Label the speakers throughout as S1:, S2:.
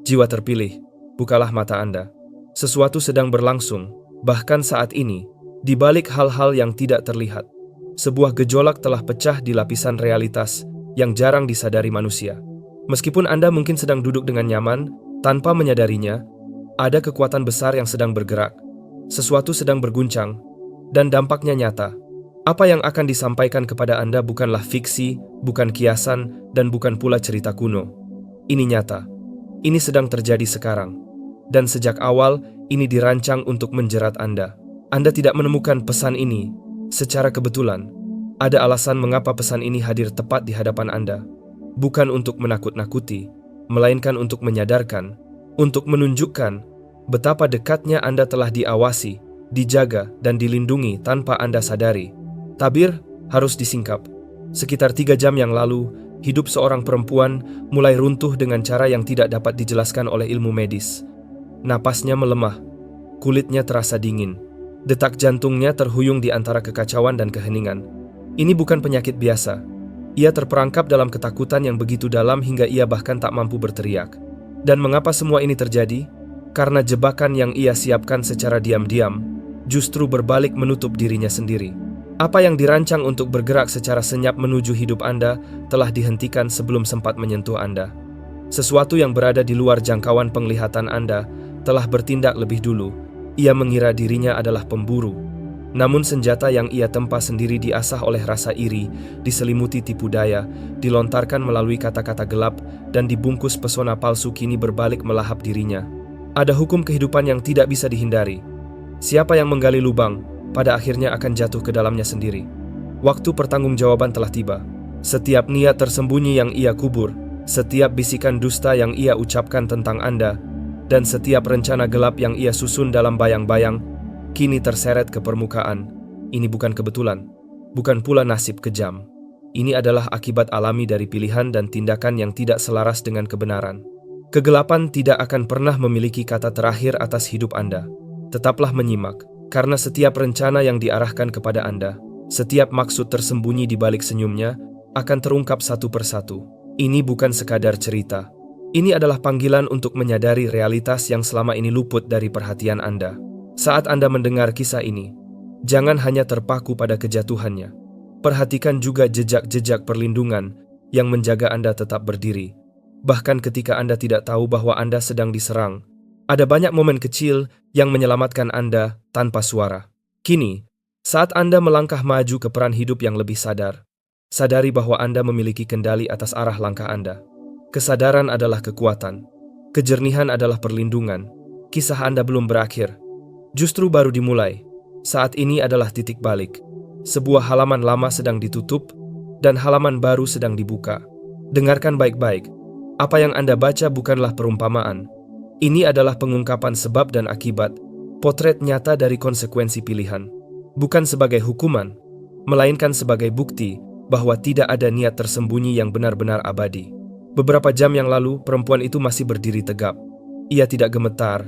S1: Jiwa terpilih, bukalah mata Anda. Sesuatu sedang berlangsung, bahkan saat ini, di balik hal-hal yang tidak terlihat. Sebuah gejolak telah pecah di lapisan realitas yang jarang disadari manusia. Meskipun Anda mungkin sedang duduk dengan nyaman, tanpa menyadarinya, ada kekuatan besar yang sedang bergerak. Sesuatu sedang berguncang, dan dampaknya nyata. Apa yang akan disampaikan kepada Anda bukanlah fiksi, bukan kiasan, dan bukan pula cerita kuno. Ini nyata. Ini sedang terjadi sekarang. Dan sejak awal, ini dirancang untuk menjerat Anda. Anda tidak menemukan pesan ini secara kebetulan. Ada alasan mengapa pesan ini hadir tepat di hadapan Anda. Bukan untuk menakut-nakuti, melainkan untuk menyadarkan, untuk menunjukkan betapa dekatnya Anda telah diawasi, dijaga, dan dilindungi tanpa Anda sadari. Tabir harus disingkap. Sekitar 3 jam yang lalu, hidup seorang perempuan mulai runtuh dengan cara yang tidak dapat dijelaskan oleh ilmu medis. Napasnya melemah, kulitnya terasa dingin, detak jantungnya terhuyung di antara kekacauan dan keheningan. Ini bukan penyakit biasa. Ia terperangkap dalam ketakutan yang begitu dalam hingga ia bahkan tak mampu berteriak. Dan mengapa semua ini terjadi? Karena jebakan yang ia siapkan secara diam-diam justru berbalik menutup dirinya sendiri. Apa yang dirancang untuk bergerak secara senyap menuju hidup Anda telah dihentikan sebelum sempat menyentuh Anda. Sesuatu yang berada di luar jangkauan penglihatan Anda telah bertindak lebih dulu. Ia mengira dirinya adalah pemburu. Namun senjata yang ia tempa sendiri diasah oleh rasa iri, diselimuti tipu daya, dilontarkan melalui kata-kata gelap, dan dibungkus pesona palsu kini berbalik melahap dirinya. Ada hukum kehidupan yang tidak bisa dihindari. Siapa yang menggali lubang, pada akhirnya akan jatuh ke dalamnya sendiri. Waktu pertanggungjawaban telah tiba. Setiap niat tersembunyi yang ia kubur, setiap bisikan dusta yang ia ucapkan tentang Anda, dan setiap rencana gelap yang ia susun dalam bayang-bayang, kini terseret ke permukaan. Ini bukan kebetulan, bukan pula nasib kejam. Ini adalah akibat alami dari pilihan dan tindakan yang tidak selaras dengan kebenaran. Kegelapan tidak akan pernah memiliki kata terakhir atas hidup Anda. Tetaplah menyimak. Karena setiap rencana yang diarahkan kepada Anda, setiap maksud tersembunyi di balik senyumnya, akan terungkap satu persatu. Ini bukan sekadar cerita. Ini adalah panggilan untuk menyadari realitas yang selama ini luput dari perhatian Anda. Saat Anda mendengar kisah ini, jangan hanya terpaku pada kejatuhannya. Perhatikan juga jejak-jejak perlindungan yang menjaga Anda tetap berdiri. Bahkan ketika Anda tidak tahu bahwa Anda sedang diserang, ada banyak momen kecil yang menyelamatkan Anda tanpa suara. Kini, saat Anda melangkah maju ke peran hidup yang lebih sadar, sadari bahwa Anda memiliki kendali atas arah langkah Anda. Kesadaran adalah kekuatan. Kejernihan adalah perlindungan. Kisah Anda belum berakhir. Justru baru dimulai. Saat ini adalah titik balik. Sebuah halaman lama sedang ditutup, dan halaman baru sedang dibuka. Dengarkan baik-baik. Apa yang Anda baca bukanlah perumpamaan. Ini adalah pengungkapan sebab dan akibat, potret nyata dari konsekuensi pilihan. Bukan sebagai hukuman, melainkan sebagai bukti bahwa tidak ada niat tersembunyi yang benar-benar abadi. Beberapa jam yang lalu, perempuan itu masih berdiri tegap. Ia tidak gemetar,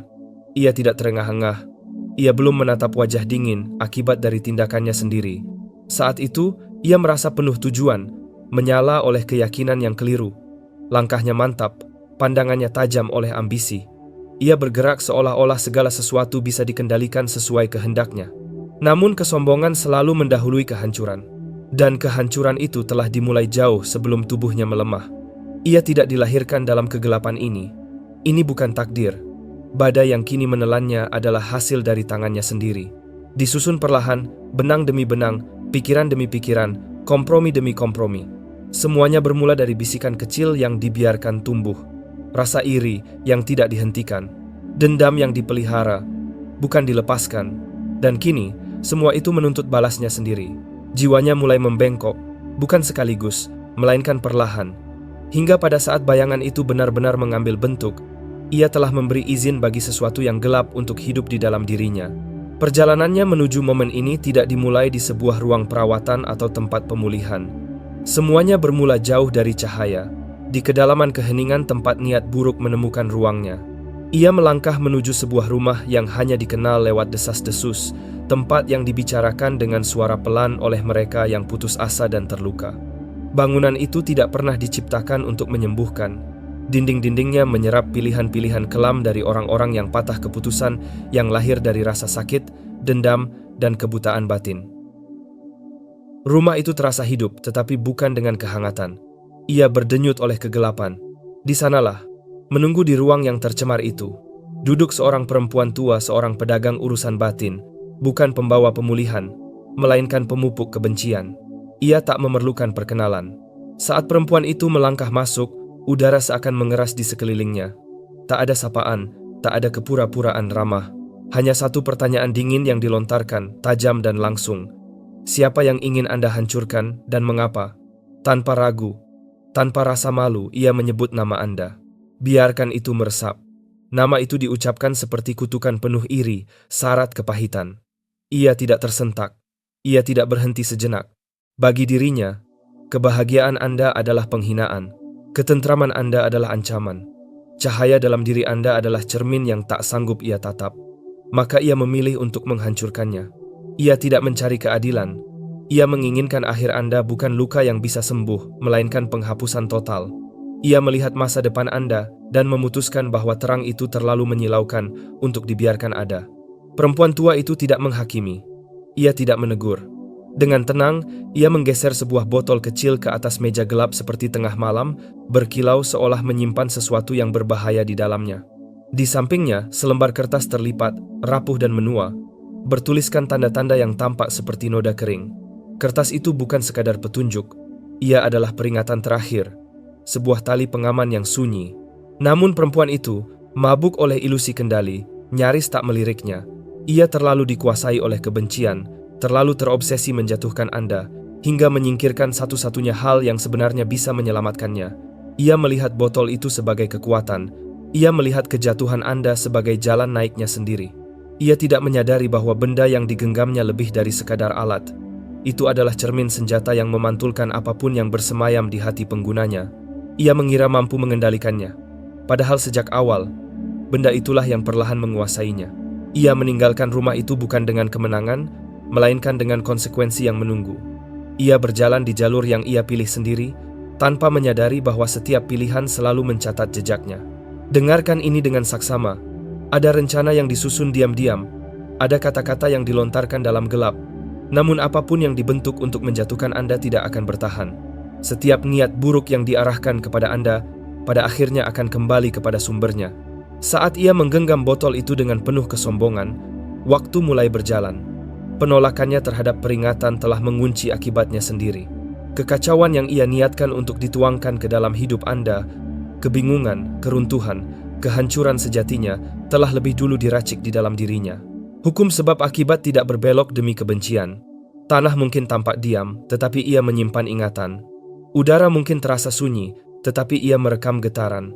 S1: ia tidak terengah-engah, ia belum menatap wajah dingin akibat dari tindakannya sendiri. Saat itu, ia merasa penuh tujuan, menyala oleh keyakinan yang keliru. Langkahnya mantap, pandangannya tajam oleh ambisi. Ia bergerak seolah-olah segala sesuatu bisa dikendalikan sesuai kehendaknya. Namun kesombongan selalu mendahului kehancuran. Dan kehancuran itu telah dimulai jauh sebelum tubuhnya melemah. Ia tidak dilahirkan dalam kegelapan ini. Ini bukan takdir. Badai yang kini menelannya adalah hasil dari tangannya sendiri. Disusun perlahan, benang demi benang, pikiran demi pikiran, kompromi demi kompromi. Semuanya bermula dari bisikan kecil yang dibiarkan tumbuh. Rasa iri yang tidak dihentikan, dendam yang dipelihara, bukan dilepaskan, dan kini semua itu menuntut balasnya sendiri. Jiwanya mulai membengkok, bukan sekaligus, melainkan perlahan. Hingga pada saat bayangan itu benar-benar mengambil bentuk, ia telah memberi izin bagi sesuatu yang gelap untuk hidup di dalam dirinya. Perjalanannya menuju momen ini tidak dimulai di sebuah ruang perawatan atau tempat pemulihan. Semuanya bermula jauh dari cahaya. Di kedalaman keheningan tempat niat buruk menemukan ruangnya. Ia melangkah menuju sebuah rumah yang hanya dikenal lewat desas-desus, tempat yang dibicarakan dengan suara pelan oleh mereka yang putus asa dan terluka. Bangunan itu tidak pernah diciptakan untuk menyembuhkan. Dinding-dindingnya menyerap pilihan-pilihan kelam dari orang-orang yang patah keputusan, yang lahir dari rasa sakit, dendam, dan kebutaan batin. Rumah itu terasa hidup, tetapi bukan dengan kehangatan. Ia berdenyut oleh kegelapan. Di sanalah, menunggu di ruang yang tercemar itu, duduk seorang perempuan tua, seorang pedagang urusan batin, bukan pembawa pemulihan, melainkan pemupuk kebencian. Ia tak memerlukan perkenalan. Saat perempuan itu melangkah masuk, udara seakan mengeras di sekelilingnya. Tak ada sapaan, tak ada kepura-puraan ramah. Hanya satu pertanyaan dingin yang dilontarkan, tajam dan langsung. Siapa yang ingin Anda hancurkan dan mengapa? Tanpa ragu, tanpa rasa malu, ia menyebut nama Anda. Biarkan itu meresap. Nama itu diucapkan seperti kutukan penuh iri, syarat kepahitan. Ia tidak tersentak. Ia tidak berhenti sejenak. Bagi dirinya, kebahagiaan Anda adalah penghinaan. Ketentraman Anda adalah ancaman. Cahaya dalam diri Anda adalah cermin yang tak sanggup ia tatap. Maka ia memilih untuk menghancurkannya. Ia tidak mencari keadilan. Ia menginginkan akhir Anda bukan luka yang bisa sembuh, melainkan penghapusan total. Ia melihat masa depan Anda dan memutuskan bahwa terang itu terlalu menyilaukan untuk dibiarkan ada. Perempuan tua itu tidak menghakimi. Ia tidak menegur. Dengan tenang, ia menggeser sebuah botol kecil ke atas meja gelap seperti tengah malam, berkilau seolah menyimpan sesuatu yang berbahaya di dalamnya. Di sampingnya, selembar kertas terlipat, rapuh dan menua, bertuliskan tanda-tanda yang tampak seperti noda kering. Kertas itu bukan sekadar petunjuk, ia adalah peringatan terakhir, sebuah tali pengaman yang sunyi. Namun perempuan itu, mabuk oleh ilusi kendali, nyaris tak meliriknya. Ia terlalu dikuasai oleh kebencian, terlalu terobsesi menjatuhkan Anda, hingga menyingkirkan satu-satunya hal yang sebenarnya bisa menyelamatkannya. Ia melihat botol itu sebagai kekuatan, ia melihat kejatuhan Anda sebagai jalan naiknya sendiri. Ia tidak menyadari bahwa benda yang digenggamnya lebih dari sekadar alat. Itu adalah cermin senjata yang memantulkan apapun yang bersemayam di hati penggunanya. Ia mengira mampu mengendalikannya. Padahal sejak awal, benda itulah yang perlahan menguasainya. Ia meninggalkan rumah itu bukan dengan kemenangan, melainkan dengan konsekuensi yang menunggu. Ia berjalan di jalur yang ia pilih sendiri, tanpa menyadari bahwa setiap pilihan selalu mencatat jejaknya. Dengarkan ini dengan saksama. Ada rencana yang disusun diam-diam, ada kata-kata yang dilontarkan dalam gelap. Namun apapun yang dibentuk untuk menjatuhkan Anda tidak akan bertahan. Setiap niat buruk yang diarahkan kepada Anda, pada akhirnya akan kembali kepada sumbernya. Saat ia menggenggam botol itu dengan penuh kesombongan, waktu mulai berjalan. Penolakannya terhadap peringatan telah mengunci akibatnya sendiri. Kekacauan yang ia niatkan untuk dituangkan ke dalam hidup Anda, kebingungan, keruntuhan, kehancuran sejatinya telah lebih dulu diracik di dalam dirinya. Hukum sebab akibat tidak berbelok demi kebencian. Tanah mungkin tampak diam, tetapi ia menyimpan ingatan. Udara mungkin terasa sunyi, tetapi ia merekam getaran.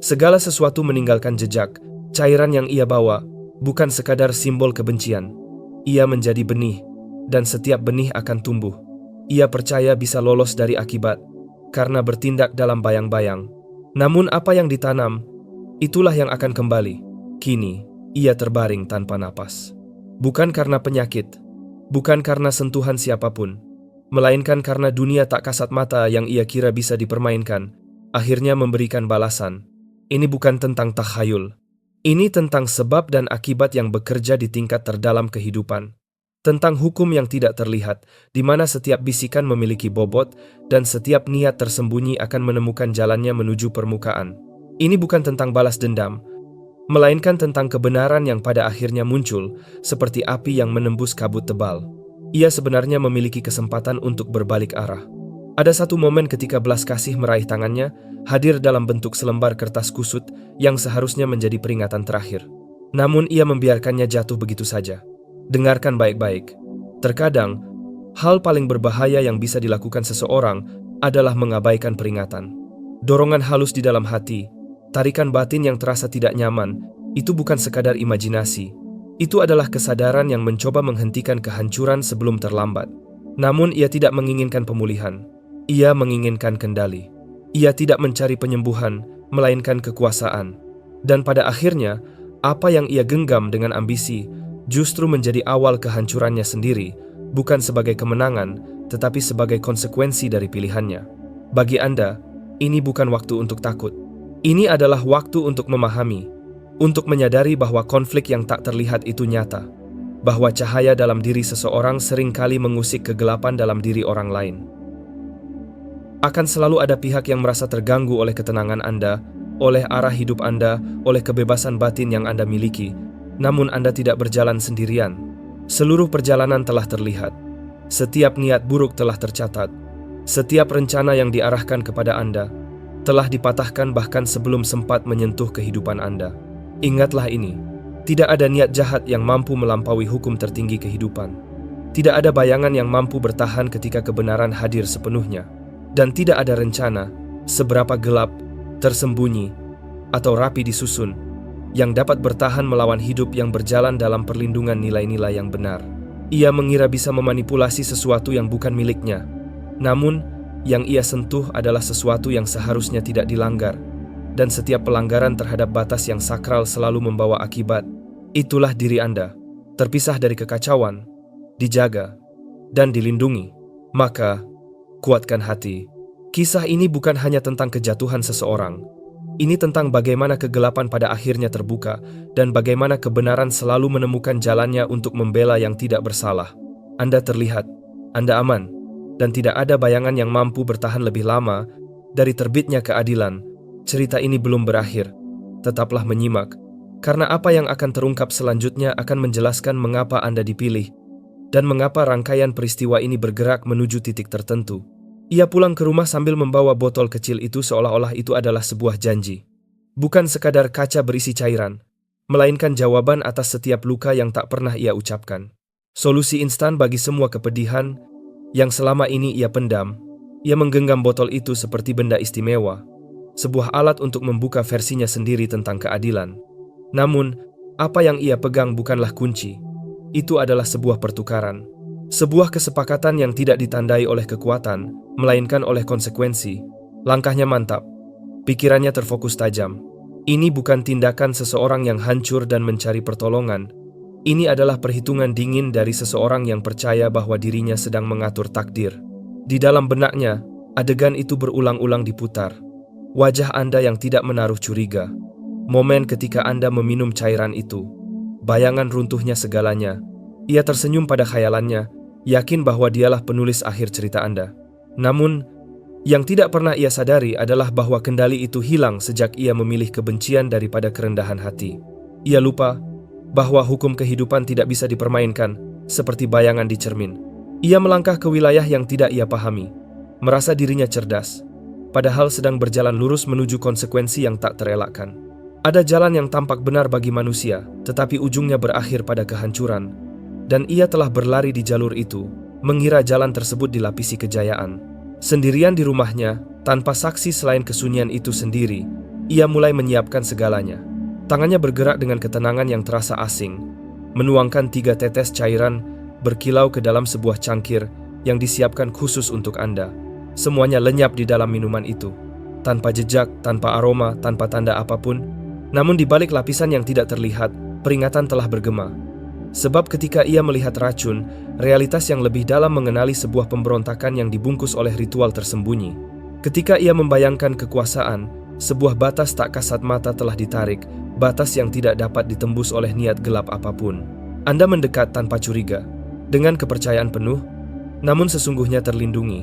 S1: Segala sesuatu meninggalkan jejak. Cairan yang ia bawa bukan sekadar simbol kebencian. Ia menjadi benih, dan setiap benih akan tumbuh. Ia percaya bisa lolos dari akibat, karena bertindak dalam bayang-bayang. Namun apa yang ditanam, itulah yang akan kembali. Kini, ia terbaring tanpa napas. Bukan karena penyakit, bukan karena sentuhan siapapun, melainkan karena dunia tak kasat mata yang ia kira bisa dipermainkan, akhirnya memberikan balasan. Ini bukan tentang takhayul. Ini tentang sebab dan akibat yang bekerja di tingkat terdalam kehidupan. Tentang hukum yang tidak terlihat, di mana setiap bisikan memiliki bobot dan setiap niat tersembunyi akan menemukan jalannya menuju permukaan. Ini bukan tentang balas dendam, melainkan tentang kebenaran yang pada akhirnya muncul seperti api yang menembus kabut tebal. Ia sebenarnya memiliki kesempatan untuk berbalik arah. Ada satu momen ketika belas kasih meraih tangannya, hadir dalam bentuk selembar kertas kusut yang seharusnya menjadi peringatan terakhir. Namun ia membiarkannya jatuh begitu saja. Dengarkan baik-baik. Terkadang, hal paling berbahaya yang bisa dilakukan seseorang adalah mengabaikan peringatan. Dorongan halus di dalam hati, tarikan batin yang terasa tidak nyaman, itu bukan sekadar imajinasi. Itu adalah kesadaran yang mencoba menghentikan kehancuran sebelum terlambat. Namun ia tidak menginginkan pemulihan. Ia menginginkan kendali. Ia tidak mencari penyembuhan, melainkan kekuasaan. Dan pada akhirnya, apa yang ia genggam dengan ambisi justru menjadi awal kehancurannya sendiri, bukan sebagai kemenangan, tetapi sebagai konsekuensi dari pilihannya. Bagi Anda, ini bukan waktu untuk takut. Ini adalah waktu untuk memahami, untuk menyadari bahwa konflik yang tak terlihat itu nyata, bahwa cahaya dalam diri seseorang seringkali mengusik kegelapan dalam diri orang lain. Akan selalu ada pihak yang merasa terganggu oleh ketenangan Anda, oleh arah hidup Anda, oleh kebebasan batin yang Anda miliki, namun Anda tidak berjalan sendirian. Seluruh perjalanan telah terlihat. Setiap niat buruk telah tercatat. Setiap rencana yang diarahkan kepada Anda telah dipatahkan bahkan sebelum sempat menyentuh kehidupan Anda. Ingatlah ini, tidak ada niat jahat yang mampu melampaui hukum tertinggi kehidupan. Tidak ada bayangan yang mampu bertahan ketika kebenaran hadir sepenuhnya. Dan tidak ada rencana, seberapa gelap, tersembunyi, atau rapi disusun, yang dapat bertahan melawan hidup yang berjalan dalam perlindungan nilai-nilai yang benar. Ia mengira bisa memanipulasi sesuatu yang bukan miliknya. Namun, yang ia sentuh adalah sesuatu yang seharusnya tidak dilanggar. Dan setiap pelanggaran terhadap batas yang sakral selalu membawa akibat. Itulah diri Anda, terpisah dari kekacauan, dijaga, dan dilindungi. Maka, kuatkan hati. Kisah ini bukan hanya tentang kejatuhan seseorang. Ini tentang bagaimana kegelapan pada akhirnya terbuka dan bagaimana kebenaran selalu menemukan jalannya untuk membela yang tidak bersalah. Anda terlihat, Anda aman, dan tidak ada bayangan yang mampu bertahan lebih lama. Dari terbitnya keadilan, cerita ini belum berakhir. Tetaplah menyimak, karena apa yang akan terungkap selanjutnya akan menjelaskan mengapa Anda dipilih dan mengapa rangkaian peristiwa ini bergerak menuju titik tertentu. Ia pulang ke rumah sambil membawa botol kecil itu seolah-olah itu adalah sebuah janji. Bukan sekadar kaca berisi cairan, melainkan jawaban atas setiap luka yang tak pernah ia ucapkan. Solusi instan bagi semua kepedihan yang selama ini ia pendam. Ia menggenggam botol itu seperti benda istimewa, sebuah alat untuk membuka versinya sendiri tentang keadilan. Namun, apa yang ia pegang bukanlah kunci. Itu adalah sebuah pertukaran. Sebuah kesepakatan yang tidak ditandai oleh kekuatan, melainkan oleh konsekuensi. Langkahnya mantap, pikirannya terfokus tajam. Ini bukan tindakan seseorang yang hancur dan mencari pertolongan. Ini adalah perhitungan dingin dari seseorang yang percaya bahwa dirinya sedang mengatur takdir. Di dalam benaknya, adegan itu berulang-ulang diputar. Wajah Anda yang tidak menaruh curiga. Momen ketika Anda meminum cairan itu. Bayangan runtuhnya segalanya. Ia tersenyum pada khayalannya, yakin bahwa dialah penulis akhir cerita Anda. Namun, yang tidak pernah ia sadari adalah bahwa kendali itu hilang sejak ia memilih kebencian daripada kerendahan hati. Ia lupa bahwa hukum kehidupan tidak bisa dipermainkan seperti bayangan di cermin. Ia melangkah ke wilayah yang tidak ia pahami, merasa dirinya cerdas, padahal sedang berjalan lurus menuju konsekuensi yang tak terelakkan. Ada jalan yang tampak benar bagi manusia, tetapi ujungnya berakhir pada kehancuran. Dan ia telah berlari di jalur itu, mengira jalan tersebut dilapisi kejayaan. Sendirian di rumahnya, tanpa saksi selain kesunyian itu sendiri, ia mulai menyiapkan segalanya. Tangannya bergerak dengan ketenangan yang terasa asing, menuangkan 3 tetes cairan berkilau ke dalam sebuah cangkir yang disiapkan khusus untuk Anda. Semuanya lenyap di dalam minuman itu, tanpa jejak, tanpa aroma, tanpa tanda apapun. Namun di balik lapisan yang tidak terlihat, peringatan telah bergema. Sebab ketika ia melihat racun, realitas yang lebih dalam mengenali sebuah pemberontakan yang dibungkus oleh ritual tersembunyi. Ketika ia membayangkan kekuasaan, sebuah batas tak kasat mata telah ditarik, batas yang tidak dapat ditembus oleh niat gelap apapun. Anda mendekat tanpa curiga, dengan kepercayaan penuh, namun sesungguhnya terlindungi.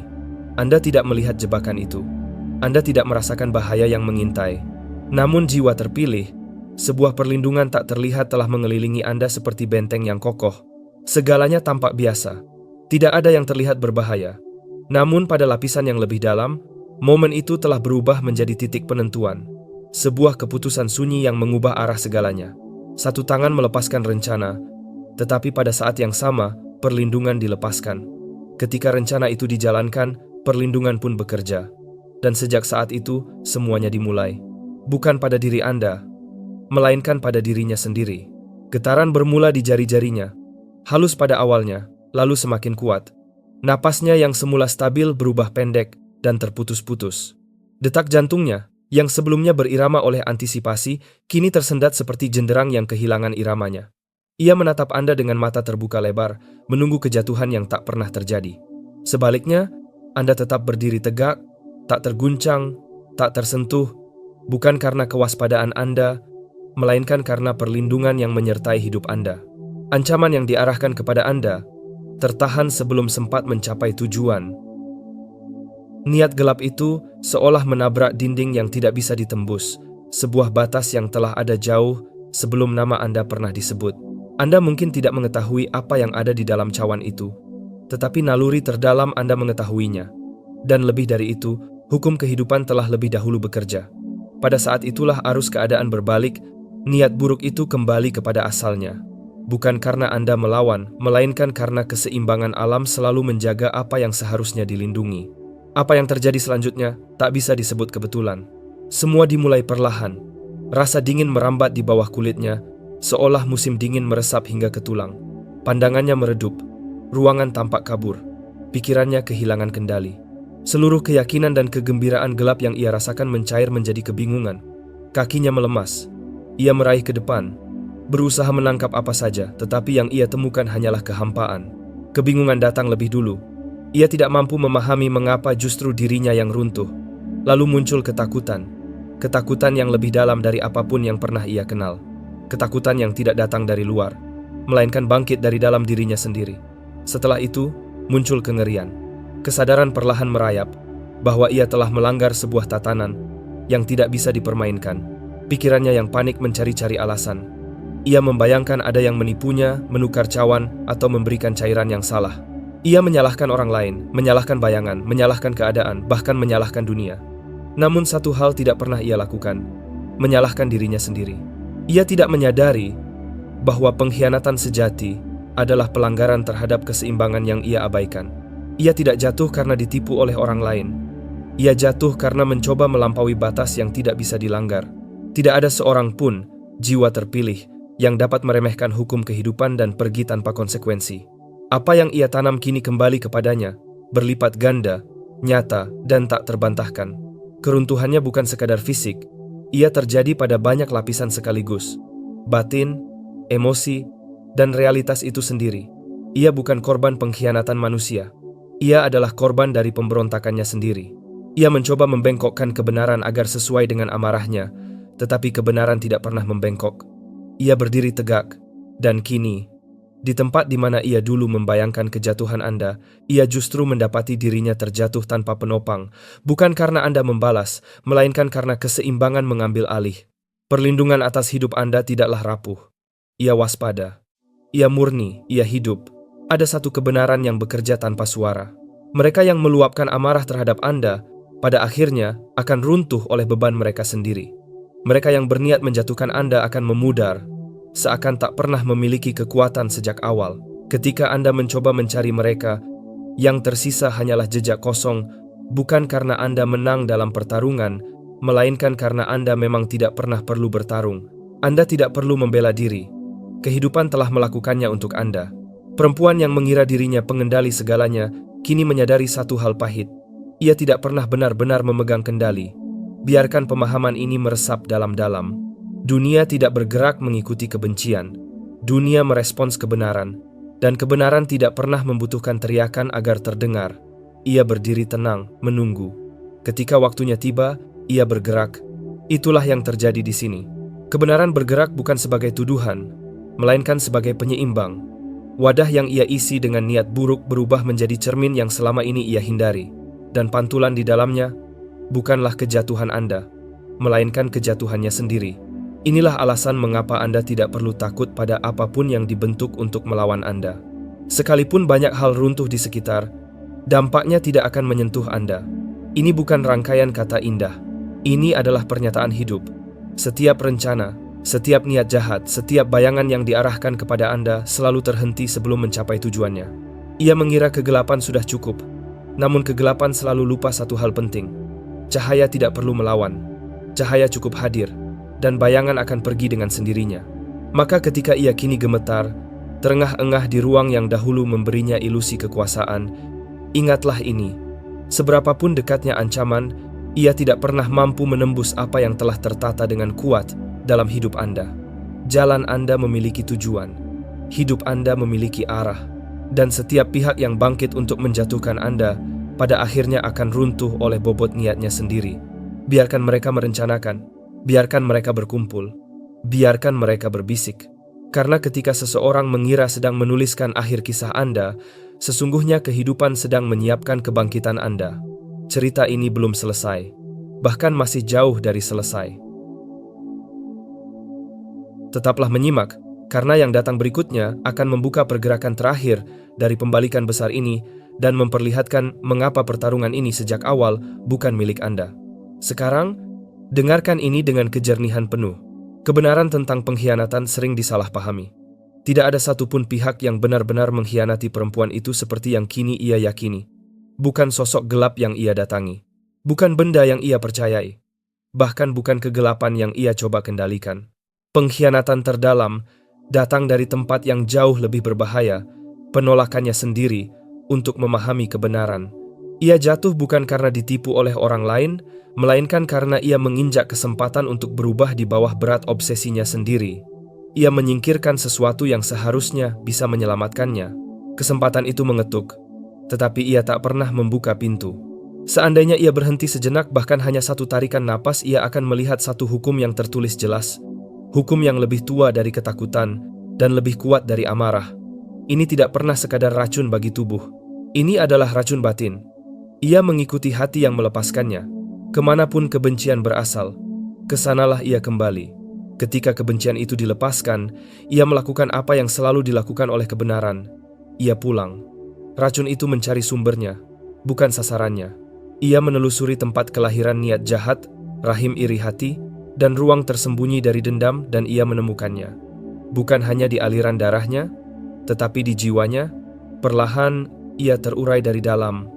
S1: Anda tidak melihat jebakan itu. Anda tidak merasakan bahaya yang mengintai. Namun jiwa terpilih, sebuah perlindungan tak terlihat telah mengelilingi Anda seperti benteng yang kokoh. Segalanya tampak biasa. Tidak ada yang terlihat berbahaya. Namun pada lapisan yang lebih dalam, momen itu telah berubah menjadi titik penentuan. Sebuah keputusan sunyi yang mengubah arah segalanya. Satu tangan melepaskan rencana, tetapi pada saat yang sama, perlindungan dilepaskan. Ketika rencana itu dijalankan, perlindungan pun bekerja. Dan sejak saat itu, semuanya dimulai. Bukan pada diri Anda, melainkan pada dirinya sendiri. Getaran bermula di jari-jarinya, halus pada awalnya, lalu semakin kuat. Napasnya yang semula stabil berubah pendek dan terputus-putus. Detak jantungnya, yang sebelumnya berirama oleh antisipasi, kini tersendat seperti jenderang yang kehilangan iramanya. Ia menatap Anda dengan mata terbuka lebar, menunggu kejatuhan yang tak pernah terjadi. Sebaliknya, Anda tetap berdiri tegak, tak terguncang, tak tersentuh, bukan karena kewaspadaan Anda, melainkan karena perlindungan yang menyertai hidup Anda. Ancaman yang diarahkan kepada Anda tertahan sebelum sempat mencapai tujuan. Niat gelap itu seolah menabrak dinding yang tidak bisa ditembus, sebuah batas yang telah ada jauh sebelum nama Anda pernah disebut. Anda mungkin tidak mengetahui apa yang ada di dalam cawan itu, tetapi naluri terdalam Anda mengetahuinya. Dan lebih dari itu, hukum kehidupan telah lebih dahulu bekerja. Pada saat itulah arus keadaan berbalik, niat buruk itu kembali kepada asalnya. Bukan karena Anda melawan, melainkan karena keseimbangan alam selalu menjaga apa yang seharusnya dilindungi. Apa yang terjadi selanjutnya tak bisa disebut kebetulan. Semua dimulai perlahan. Rasa dingin merambat di bawah kulitnya, seolah musim dingin meresap hingga ke tulang. Pandangannya meredup, ruangan tampak kabur, pikirannya kehilangan kendali. Seluruh keyakinan dan kegembiraan gelap yang ia rasakan mencair menjadi kebingungan. Kakinya melemas. Ia meraih ke depan, berusaha menangkap apa saja, tetapi yang ia temukan hanyalah kehampaan. Kebingungan datang lebih dulu. Ia tidak mampu memahami mengapa justru dirinya yang runtuh. Lalu muncul ketakutan. Ketakutan yang lebih dalam dari apapun yang pernah ia kenal. Ketakutan yang tidak datang dari luar, melainkan bangkit dari dalam dirinya sendiri. Setelah itu, muncul kengerian. Kesadaran perlahan merayap bahwa ia telah melanggar sebuah tatanan yang tidak bisa dipermainkan. Pikirannya yang panik mencari-cari alasan. Ia membayangkan ada yang menipunya, menukar cawan, atau memberikan cairan yang salah. Ia menyalahkan orang lain, menyalahkan bayangan, menyalahkan keadaan, bahkan menyalahkan dunia. Namun satu hal tidak pernah ia lakukan, menyalahkan dirinya sendiri. Ia tidak menyadari bahwa pengkhianatan sejati adalah pelanggaran terhadap keseimbangan yang ia abaikan. Ia tidak jatuh karena ditipu oleh orang lain. Ia jatuh karena mencoba melampaui batas yang tidak bisa dilanggar. Tidak ada seorang pun jiwa terpilih yang dapat meremehkan hukum kehidupan dan pergi tanpa konsekuensi. Apa yang ia tanam kini kembali kepadanya, berlipat ganda, nyata, dan tak terbantahkan. Keruntuhannya bukan sekadar fisik, ia terjadi pada banyak lapisan sekaligus. Batin, emosi, dan realitas itu sendiri. Ia bukan korban pengkhianatan manusia. Ia adalah korban dari pemberontakannya sendiri. Ia mencoba membengkokkan kebenaran agar sesuai dengan amarahnya, tetapi kebenaran tidak pernah membengkok. Ia berdiri tegak, dan kini, di tempat di mana ia dulu membayangkan kejatuhan Anda, ia justru mendapati dirinya terjatuh tanpa penopang, bukan karena Anda membalas, melainkan karena keseimbangan mengambil alih. Perlindungan atas hidup Anda tidaklah rapuh. Ia waspada. Ia murni, ia hidup. Ada satu kebenaran yang bekerja tanpa suara. Mereka yang meluapkan amarah terhadap Anda, pada akhirnya akan runtuh oleh beban mereka sendiri. Mereka yang berniat menjatuhkan Anda akan memudar, seakan tak pernah memiliki kekuatan sejak awal. Ketika Anda mencoba mencari mereka, yang tersisa hanyalah jejak kosong, bukan karena Anda menang dalam pertarungan, melainkan karena Anda memang tidak pernah perlu bertarung. Anda tidak perlu membela diri. Kehidupan telah melakukannya untuk Anda. Perempuan yang mengira dirinya pengendali segalanya, kini menyadari satu hal pahit. Ia tidak pernah benar-benar memegang kendali. Biarkan pemahaman ini meresap dalam-dalam. Dunia tidak bergerak mengikuti kebencian. Dunia merespons kebenaran. Dan kebenaran tidak pernah membutuhkan teriakan agar terdengar. Ia berdiri tenang, menunggu. Ketika waktunya tiba, ia bergerak. Itulah yang terjadi di sini. Kebenaran bergerak bukan sebagai tuduhan, melainkan sebagai penyeimbang. Wadah yang ia isi dengan niat buruk berubah menjadi cermin yang selama ini ia hindari. Dan pantulan di dalamnya bukanlah kejatuhan Anda, melainkan kejatuhannya sendiri. Inilah alasan mengapa Anda tidak perlu takut pada apapun yang dibentuk untuk melawan Anda. Sekalipun banyak hal runtuh di sekitar, dampaknya tidak akan menyentuh Anda. Ini bukan rangkaian kata indah. Ini adalah pernyataan hidup. Setiap rencana, setiap niat jahat, setiap bayangan yang diarahkan kepada Anda selalu terhenti sebelum mencapai tujuannya. Ia mengira kegelapan sudah cukup, namun kegelapan selalu lupa satu hal penting. Cahaya tidak perlu melawan. Cahaya cukup hadir, dan bayangan akan pergi dengan sendirinya. Maka ketika ia kini gemetar, terengah-engah di ruang yang dahulu memberinya ilusi kekuasaan, ingatlah ini. Seberapapun dekatnya ancaman, ia tidak pernah mampu menembus apa yang telah tertata dengan kuat dalam hidup Anda. Jalan Anda memiliki tujuan. Hidup Anda memiliki arah. Dan setiap pihak yang bangkit untuk menjatuhkan Anda, pada akhirnya akan runtuh oleh bobot niatnya sendiri. Biarkan mereka merencanakan. Biarkan mereka berkumpul. Biarkan mereka berbisik. Karena ketika seseorang mengira sedang menuliskan akhir kisah Anda, sesungguhnya kehidupan sedang menyiapkan kebangkitan Anda. Cerita ini belum selesai, bahkan masih jauh dari selesai. Tetaplah menyimak, karena yang datang berikutnya akan membuka pergerakan terakhir dari pembalikan besar ini dan memperlihatkan mengapa pertarungan ini sejak awal bukan milik Anda. Sekarang, dengarkan ini dengan kejernihan penuh. Kebenaran tentang pengkhianatan sering disalahpahami. Tidak ada satupun pihak yang benar-benar mengkhianati perempuan itu seperti yang kini ia yakini. Bukan sosok gelap yang ia datangi. Bukan benda yang ia percayai. Bahkan bukan kegelapan yang ia coba kendalikan. Pengkhianatan terdalam datang dari tempat yang jauh lebih berbahaya, penolakannya sendiri untuk memahami kebenaran. Ia jatuh bukan karena ditipu oleh orang lain, melainkan karena ia menginjak kesempatan untuk berubah di bawah berat obsesinya sendiri. Ia menyingkirkan sesuatu yang seharusnya bisa menyelamatkannya. Kesempatan itu mengetuk, tetapi ia tak pernah membuka pintu. Seandainya ia berhenti sejenak, bahkan hanya satu tarikan napas, ia akan melihat satu hukum yang tertulis jelas. Hukum yang lebih tua dari ketakutan dan lebih kuat dari amarah. Ini tidak pernah sekadar racun bagi tubuh. Ini adalah racun batin. Ia mengikuti hati yang melepaskannya. Kemanapun kebencian berasal, kesanalah ia kembali. Ketika kebencian itu dilepaskan, ia melakukan apa yang selalu dilakukan oleh kebenaran. Ia pulang. Racun itu mencari sumbernya, bukan sasarannya. Ia menelusuri tempat kelahiran niat jahat, rahim iri hati, dan ruang tersembunyi dari dendam, dan ia menemukannya. Bukan hanya di aliran darahnya, tetapi di jiwanya. Perlahan ia terurai dari dalam.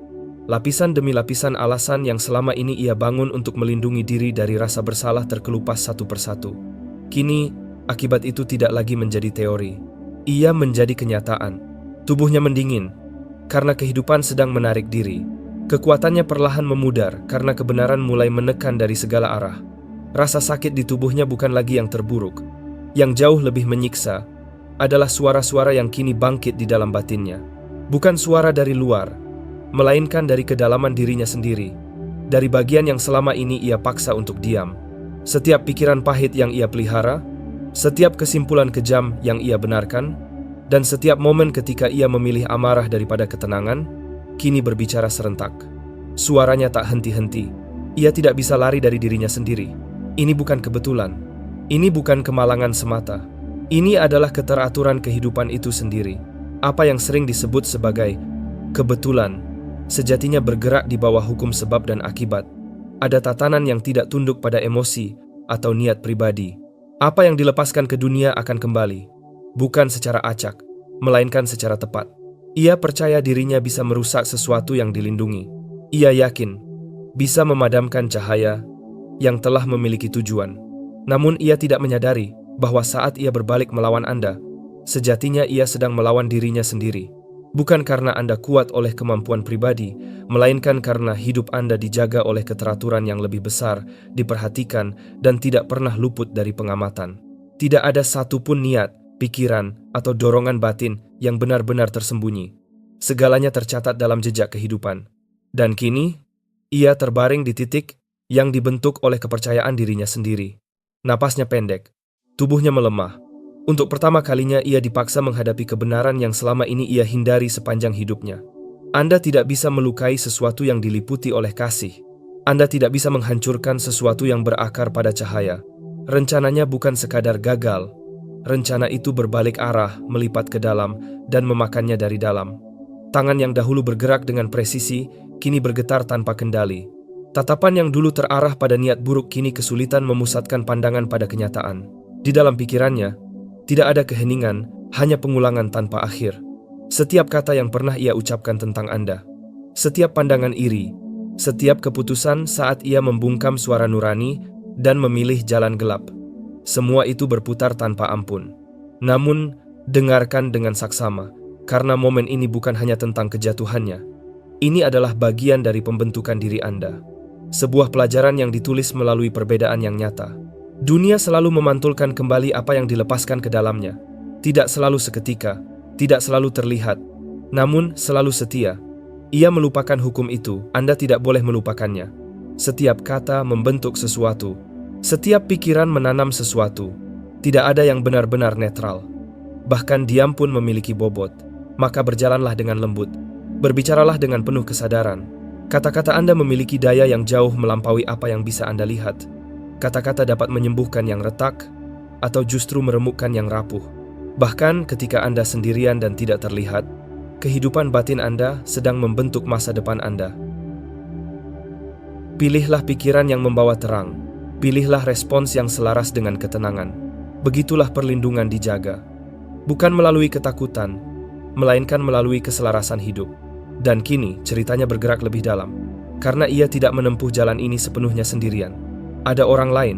S1: Lapisan demi lapisan alasan yang selama ini ia bangun untuk melindungi diri dari rasa bersalah terkelupas satu persatu. Kini, akibat itu tidak lagi menjadi teori. Ia menjadi kenyataan. Tubuhnya mendingin, karena kehidupan sedang menarik diri. Kekuatannya perlahan memudar, karena kebenaran mulai menekan dari segala arah. Rasa sakit di tubuhnya bukan lagi yang terburuk. Yang jauh lebih menyiksa adalah suara-suara yang kini bangkit di dalam batinnya. Bukan suara dari luar, melainkan dari kedalaman dirinya sendiri. Dari bagian yang selama ini ia paksa untuk diam. Setiap pikiran pahit yang ia pelihara, setiap kesimpulan kejam yang ia benarkan, dan setiap momen ketika ia memilih amarah daripada ketenangan, kini berbicara serentak. Suaranya tak henti-henti. Ia tidak bisa lari dari dirinya sendiri. Ini bukan kebetulan. Ini bukan kemalangan semata. Ini adalah keteraturan kehidupan itu sendiri. Apa yang sering disebut sebagai kebetulan, sejatinya bergerak di bawah hukum sebab dan akibat. Ada tatanan yang tidak tunduk pada emosi atau niat pribadi. Apa yang dilepaskan ke dunia akan kembali. Bukan secara acak, melainkan secara tepat. Ia percaya dirinya bisa merusak sesuatu yang dilindungi. Ia yakin bisa memadamkan cahaya yang telah memiliki tujuan. Namun ia tidak menyadari bahwa saat ia berbalik melawan Anda, sejatinya ia sedang melawan dirinya sendiri. Bukan karena Anda kuat oleh kemampuan pribadi, melainkan karena hidup Anda dijaga oleh keteraturan yang lebih besar, diperhatikan, dan tidak pernah luput dari pengamatan. Tidak ada satupun niat, pikiran, atau dorongan batin yang benar-benar tersembunyi. Segalanya tercatat dalam jejak kehidupan. Dan kini, ia terbaring di titik yang dibentuk oleh kepercayaan dirinya sendiri. Napasnya pendek, tubuhnya melemah. Untuk pertama kalinya ia dipaksa menghadapi kebenaran yang selama ini ia hindari sepanjang hidupnya. Anda tidak bisa melukai sesuatu yang diliputi oleh kasih. Anda tidak bisa menghancurkan sesuatu yang berakar pada cahaya. Rencananya bukan sekadar gagal. Rencana itu berbalik arah, melipat ke dalam, dan memakannya dari dalam. Tangan yang dahulu bergerak dengan presisi, kini bergetar tanpa kendali. Tatapan yang dulu terarah pada niat buruk kini kesulitan memusatkan pandangan pada kenyataan. Di dalam pikirannya, tidak ada keheningan, hanya pengulangan tanpa akhir. Setiap kata yang pernah ia ucapkan tentang Anda, setiap pandangan iri, setiap keputusan saat ia membungkam suara nurani dan memilih jalan gelap, semua itu berputar tanpa ampun. Namun, dengarkan dengan saksama, karena momen ini bukan hanya tentang kejatuhannya. Ini adalah bagian dari pembentukan diri Anda. Sebuah pelajaran yang ditulis melalui perbedaan yang nyata. Dunia selalu memantulkan kembali apa yang dilepaskan ke dalamnya. Tidak selalu seketika, tidak selalu terlihat, namun selalu setia. Ia melupakan hukum itu, Anda tidak boleh melupakannya. Setiap kata membentuk sesuatu. Setiap pikiran menanam sesuatu. Tidak ada yang benar-benar netral. Bahkan diam pun memiliki bobot. Maka berjalanlah dengan lembut. Berbicaralah dengan penuh kesadaran. Kata-kata Anda memiliki daya yang jauh melampaui apa yang bisa Anda lihat. Kata-kata dapat menyembuhkan yang retak, atau justru meremukkan yang rapuh. Bahkan ketika Anda sendirian dan tidak terlihat, kehidupan batin Anda sedang membentuk masa depan Anda. Pilihlah pikiran yang membawa terang. Pilihlah respons yang selaras dengan ketenangan. Begitulah perlindungan dijaga. Bukan melalui ketakutan, melainkan melalui keselarasan hidup. Dan kini ceritanya bergerak lebih dalam. Karena ia tidak menempuh jalan ini sepenuhnya sendirian. Ada orang lain,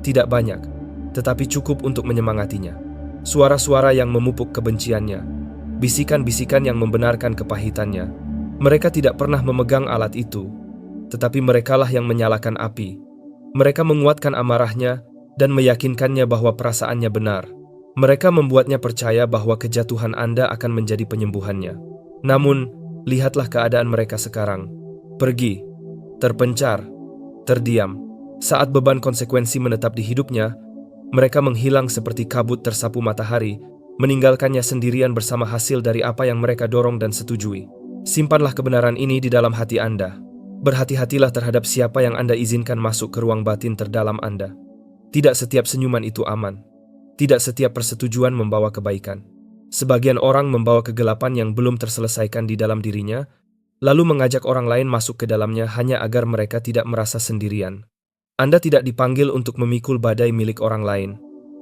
S1: tidak banyak, tetapi cukup untuk menyemangatinya. Suara-suara yang memupuk kebenciannya, bisikan-bisikan yang membenarkan kepahitannya. Mereka tidak pernah memegang alat itu, tetapi merekalah yang menyalakan api. Mereka menguatkan amarahnya dan meyakinkannya bahwa perasaannya benar. Mereka membuatnya percaya bahwa kejatuhan Anda akan menjadi penyembuhannya. Namun, lihatlah keadaan mereka sekarang. Pergi, terpencar, terdiam. Saat beban konsekuensi menetap di hidupnya, mereka menghilang seperti kabut tersapu matahari, meninggalkannya sendirian bersama hasil dari apa yang mereka dorong dan setujui. Simpanlah kebenaran ini di dalam hati Anda. Berhati-hatilah terhadap siapa yang Anda izinkan masuk ke ruang batin terdalam Anda. Tidak setiap senyuman itu aman. Tidak setiap persetujuan membawa kebaikan. Sebagian orang membawa kegelapan yang belum terselesaikan di dalam dirinya, lalu mengajak orang lain masuk ke dalamnya hanya agar mereka tidak merasa sendirian. Anda tidak dipanggil untuk memikul badai milik orang lain.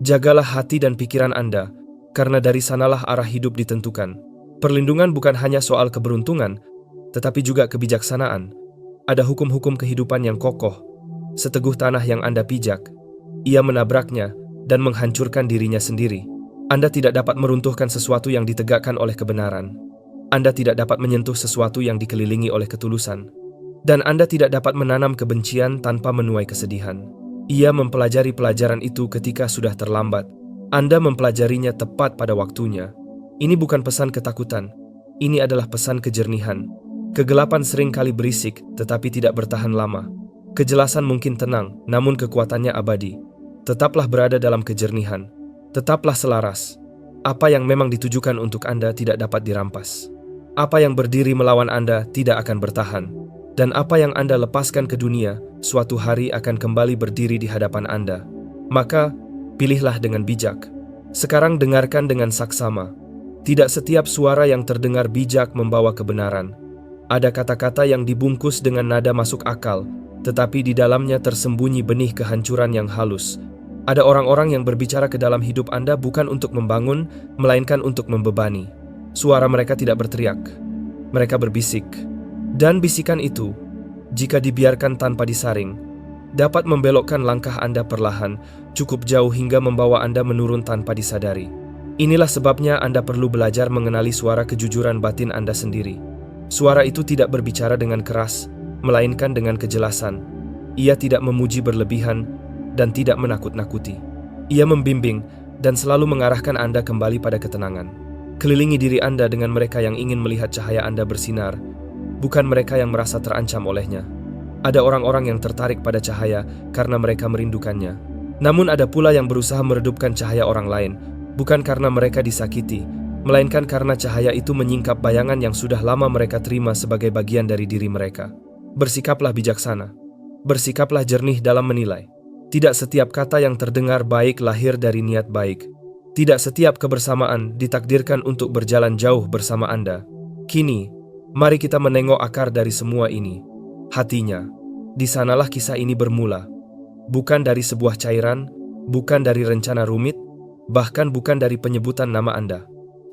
S1: Jagalah hati dan pikiran Anda, karena dari sanalah arah hidup ditentukan. Perlindungan bukan hanya soal keberuntungan, tetapi juga kebijaksanaan. Ada hukum-hukum kehidupan yang kokoh. Seteguh tanah yang Anda pijak, ia menabraknya dan menghancurkan dirinya sendiri. Anda tidak dapat meruntuhkan sesuatu yang ditegakkan oleh kebenaran. Anda tidak dapat menyentuh sesuatu yang dikelilingi oleh ketulusan. Dan Anda tidak dapat menanam kebencian tanpa menuai kesedihan. Ia mempelajari pelajaran itu ketika sudah terlambat. Anda mempelajarinya tepat pada waktunya. Ini bukan pesan ketakutan. Ini adalah pesan kejernihan. Kegelapan sering kali berisik, tetapi tidak bertahan lama. Kejelasan mungkin tenang, namun kekuatannya abadi. Tetaplah berada dalam kejernihan. Tetaplah selaras. Apa yang memang ditujukan untuk Anda tidak dapat dirampas. Apa yang berdiri melawan Anda tidak akan bertahan. Dan apa yang Anda lepaskan ke dunia, suatu hari akan kembali berdiri di hadapan Anda. Maka, pilihlah dengan bijak. Sekarang dengarkan dengan saksama. Tidak setiap suara yang terdengar bijak membawa kebenaran. Ada kata-kata yang dibungkus dengan nada masuk akal, tetapi di dalamnya tersembunyi benih kehancuran yang halus. Ada orang-orang yang berbicara ke dalam hidup Anda bukan untuk membangun, melainkan untuk membebani. Suara mereka tidak berteriak. Mereka berbisik. Dan bisikan itu, jika dibiarkan tanpa disaring, dapat membelokkan langkah Anda perlahan, cukup jauh hingga membawa Anda menurun tanpa disadari. Inilah sebabnya Anda perlu belajar mengenali suara kejujuran batin Anda sendiri. Suara itu tidak berbicara dengan keras, melainkan dengan kejelasan. Ia tidak memuji berlebihan dan tidak menakut-nakuti. Ia membimbing dan selalu mengarahkan Anda kembali pada ketenangan. Kelilingi diri Anda dengan mereka yang ingin melihat cahaya Anda bersinar, bukan mereka yang merasa terancam olehnya. Ada orang-orang yang tertarik pada cahaya karena mereka merindukannya. Namun ada pula yang berusaha meredupkan cahaya orang lain, bukan karena mereka disakiti, melainkan karena cahaya itu menyingkap bayangan yang sudah lama mereka terima sebagai bagian dari diri mereka. Bersikaplah bijaksana. Bersikaplah jernih dalam menilai. Tidak setiap kata yang terdengar baik lahir dari niat baik. Tidak setiap kebersamaan ditakdirkan untuk berjalan jauh bersama Anda. Kini, mari kita menengok akar dari semua ini. Hatinya. Di sanalah kisah ini bermula. Bukan dari sebuah cairan, bukan dari rencana rumit, bahkan bukan dari penyebutan nama Anda.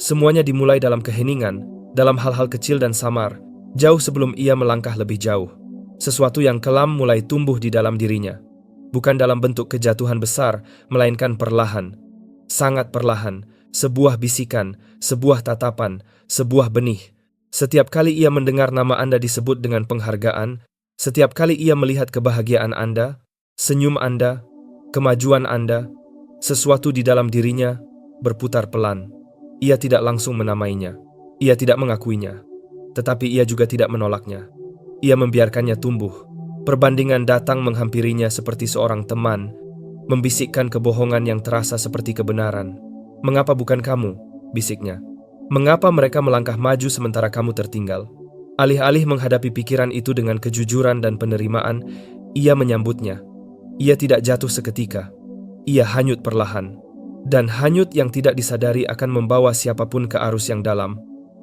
S1: Semuanya dimulai dalam keheningan, dalam hal-hal kecil dan samar, jauh sebelum ia melangkah lebih jauh. Sesuatu yang kelam mulai tumbuh di dalam dirinya. Bukan dalam bentuk kejatuhan besar, melainkan perlahan. Sangat perlahan, sebuah bisikan, sebuah tatapan, sebuah benih. Setiap kali ia mendengar nama Anda disebut dengan penghargaan, setiap kali ia melihat kebahagiaan Anda, senyum Anda, kemajuan Anda, sesuatu di dalam dirinya berputar pelan. Ia tidak langsung menamainya, ia tidak mengakuinya, tetapi ia juga tidak menolaknya. Ia membiarkannya tumbuh. Perbandingan datang menghampirinya seperti seorang teman membisikkan kebohongan yang terasa seperti kebenaran. "Mengapa bukan kamu?" bisiknya. "Mengapa mereka melangkah maju sementara kamu tertinggal?" Alih-alih menghadapi pikiran itu dengan kejujuran dan penerimaan, ia menyambutnya. Ia tidak jatuh seketika. Ia hanyut perlahan. Dan hanyut yang tidak disadari akan membawa siapapun ke arus yang dalam.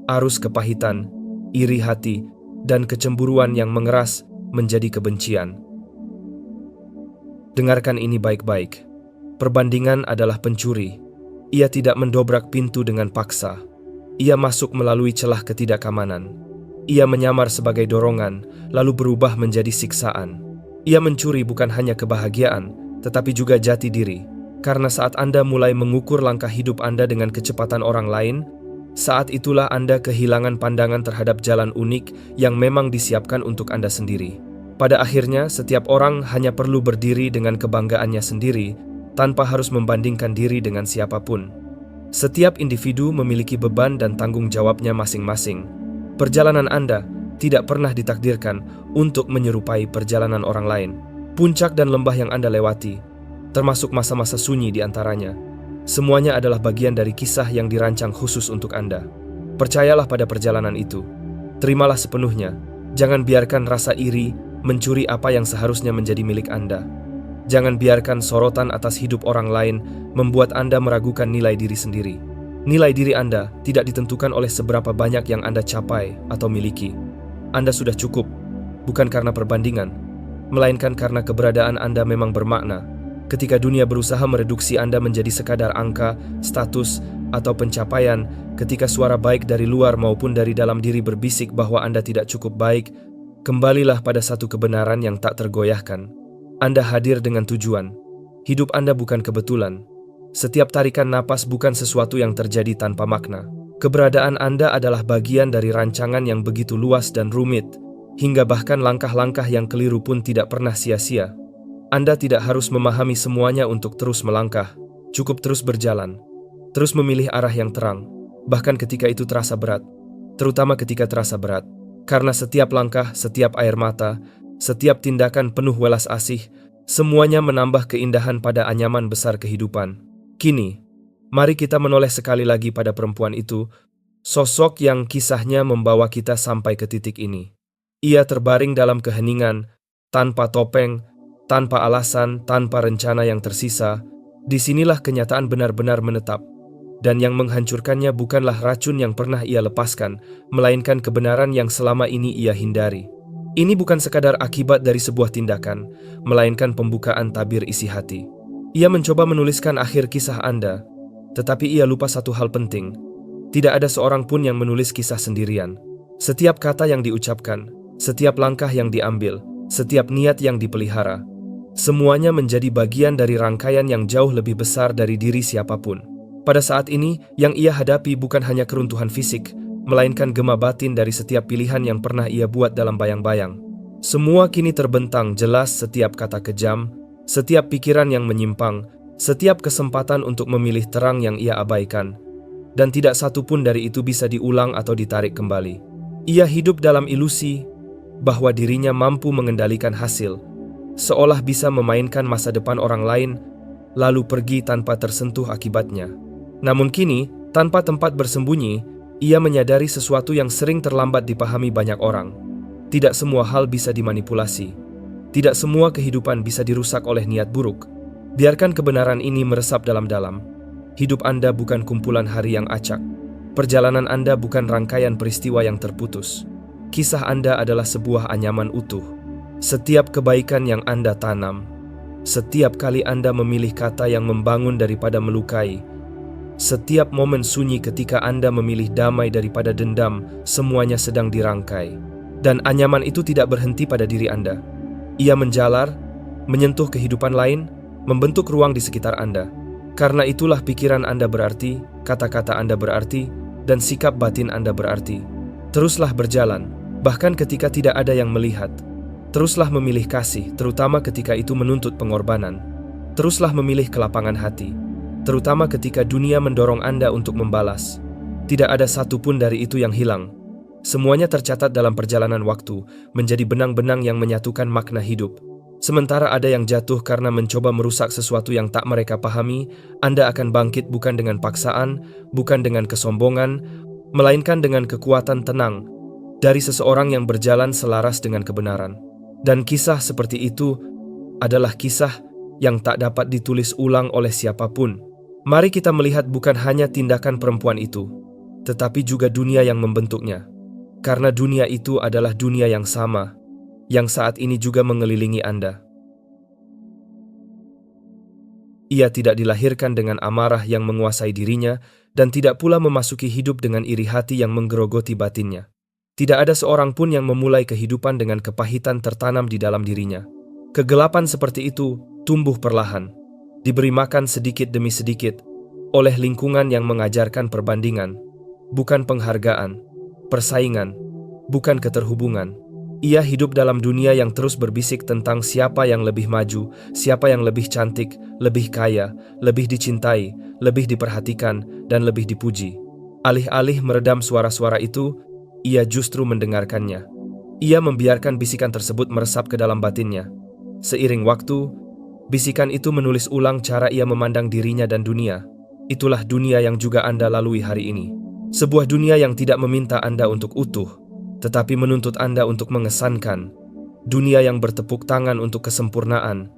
S1: Arus kepahitan, iri hati, dan kecemburuan yang mengeras menjadi kebencian. Dengarkan ini baik-baik. Perbandingan adalah pencuri. Ia tidak mendobrak pintu dengan paksa. Ia masuk melalui celah ketidakamanan. Ia menyamar sebagai dorongan, lalu berubah menjadi siksaan. Ia mencuri bukan hanya kebahagiaan, tetapi juga jati diri. Karena saat Anda mulai mengukur langkah hidup Anda dengan kecepatan orang lain, saat itulah Anda kehilangan pandangan terhadap jalan unik yang memang disiapkan untuk Anda sendiri. Pada akhirnya, setiap orang hanya perlu berdiri dengan kebanggaannya sendiri, tanpa harus membandingkan diri dengan siapapun. Setiap individu memiliki beban dan tanggung jawabnya masing-masing. Perjalanan Anda tidak pernah ditakdirkan untuk menyerupai perjalanan orang lain. Puncak dan lembah yang Anda lewati, termasuk masa-masa sunyi di antaranya, semuanya adalah bagian dari kisah yang dirancang khusus untuk Anda. Percayalah pada perjalanan itu. Terimalah sepenuhnya. Jangan biarkan rasa iri mencuri apa yang seharusnya menjadi milik Anda. Jangan biarkan sorotan atas hidup orang lain membuat Anda meragukan nilai diri sendiri. Nilai diri Anda tidak ditentukan oleh seberapa banyak yang Anda capai atau miliki. Anda sudah cukup, bukan karena perbandingan, melainkan karena keberadaan Anda memang bermakna. Ketika dunia berusaha mereduksi Anda menjadi sekadar angka, status, atau pencapaian, ketika suara baik dari luar maupun dari dalam diri berbisik bahwa Anda tidak cukup baik, kembalilah pada satu kebenaran yang tak tergoyahkan. Anda hadir dengan tujuan. Hidup Anda bukan kebetulan. Setiap tarikan napas bukan sesuatu yang terjadi tanpa makna. Keberadaan Anda adalah bagian dari rancangan yang begitu luas dan rumit, hingga bahkan langkah-langkah yang keliru pun tidak pernah sia-sia. Anda tidak harus memahami semuanya untuk terus melangkah. Cukup terus berjalan. Terus memilih arah yang terang, bahkan ketika itu terasa berat. Terutama ketika terasa berat. Karena setiap langkah, setiap air mata, setiap tindakan penuh welas asih, semuanya menambah keindahan pada anyaman besar kehidupan. Kini, mari kita menoleh sekali lagi pada perempuan itu, sosok yang kisahnya membawa kita sampai ke titik ini. Ia terbaring dalam keheningan, tanpa topeng, tanpa alasan, tanpa rencana yang tersisa. Disinilah kenyataan benar-benar menetap. Dan yang menghancurkannya bukanlah racun yang pernah ia lepaskan, melainkan kebenaran yang selama ini ia hindari. Ini bukan sekadar akibat dari sebuah tindakan, melainkan pembukaan tabir isi hati. Ia mencoba menuliskan akhir kisah Anda, tetapi ia lupa satu hal penting. Tidak ada seorang pun yang menulis kisah sendirian. Setiap kata yang diucapkan, setiap langkah yang diambil, setiap niat yang dipelihara, semuanya menjadi bagian dari rangkaian yang jauh lebih besar dari diri siapapun. Pada saat ini, yang ia hadapi bukan hanya keruntuhan fisik, melainkan gema batin dari setiap pilihan yang pernah ia buat dalam bayang-bayang. Semua kini terbentang jelas, setiap kata kejam, setiap pikiran yang menyimpang, setiap kesempatan untuk memilih terang yang ia abaikan, dan tidak satu pun dari itu bisa diulang atau ditarik kembali. Ia hidup dalam ilusi bahwa dirinya mampu mengendalikan hasil, seolah bisa memainkan masa depan orang lain, lalu pergi tanpa tersentuh akibatnya. Namun kini, tanpa tempat bersembunyi, ia menyadari sesuatu yang sering terlambat dipahami banyak orang. Tidak semua hal bisa dimanipulasi. Tidak semua kehidupan bisa dirusak oleh niat buruk. Biarkan kebenaran ini meresap dalam-dalam. Hidup Anda bukan kumpulan hari yang acak. Perjalanan Anda bukan rangkaian peristiwa yang terputus. Kisah Anda adalah sebuah anyaman utuh. Setiap kebaikan yang Anda tanam, setiap kali Anda memilih kata yang membangun daripada melukai, setiap momen sunyi ketika Anda memilih damai daripada dendam, semuanya sedang dirangkai. Dan anyaman itu tidak berhenti pada diri Anda. Ia menjalar, menyentuh kehidupan lain, membentuk ruang di sekitar Anda. Karena itulah pikiran Anda berarti, kata-kata Anda berarti, dan sikap batin Anda berarti. Teruslah berjalan, bahkan ketika tidak ada yang melihat. Teruslah memilih kasih, terutama ketika itu menuntut pengorbanan. Teruslah memilih kelapangan hati, terutama ketika dunia mendorong Anda untuk membalas. Tidak ada satupun dari itu yang hilang. Semuanya tercatat dalam perjalanan waktu, menjadi benang-benang yang menyatukan makna hidup. Sementara ada yang jatuh karena mencoba merusak sesuatu yang tak mereka pahami, Anda akan bangkit bukan dengan paksaan, bukan dengan kesombongan, melainkan dengan kekuatan tenang dari seseorang yang berjalan selaras dengan kebenaran. Dan kisah seperti itu adalah kisah yang tak dapat ditulis ulang oleh siapapun. Mari kita melihat bukan hanya tindakan perempuan itu, tetapi juga dunia yang membentuknya. Karena dunia itu adalah dunia yang sama, yang saat ini juga mengelilingi Anda. Ia tidak dilahirkan dengan amarah yang menguasai dirinya dan tidak pula memasuki hidup dengan iri hati yang menggerogoti batinnya. Tidak ada seorang pun yang memulai kehidupan dengan kepahitan tertanam di dalam dirinya. Kegelapan seperti itu tumbuh perlahan, diberi makan sedikit demi sedikit oleh lingkungan yang mengajarkan perbandingan, bukan penghargaan, persaingan, bukan keterhubungan. Ia hidup dalam dunia yang terus berbisik tentang siapa yang lebih maju, siapa yang lebih cantik, lebih kaya, lebih dicintai, lebih diperhatikan, dan lebih dipuji. Alih-alih meredam suara-suara itu, ia justru mendengarkannya. Ia membiarkan bisikan tersebut meresap ke dalam batinnya. Seiring waktu, bisikan itu menulis ulang cara ia memandang dirinya dan dunia. Itulah dunia yang juga Anda lalui hari ini. Sebuah dunia yang tidak meminta Anda untuk utuh, tetapi menuntut Anda untuk mengesankan. Dunia yang bertepuk tangan untuk kesempurnaan,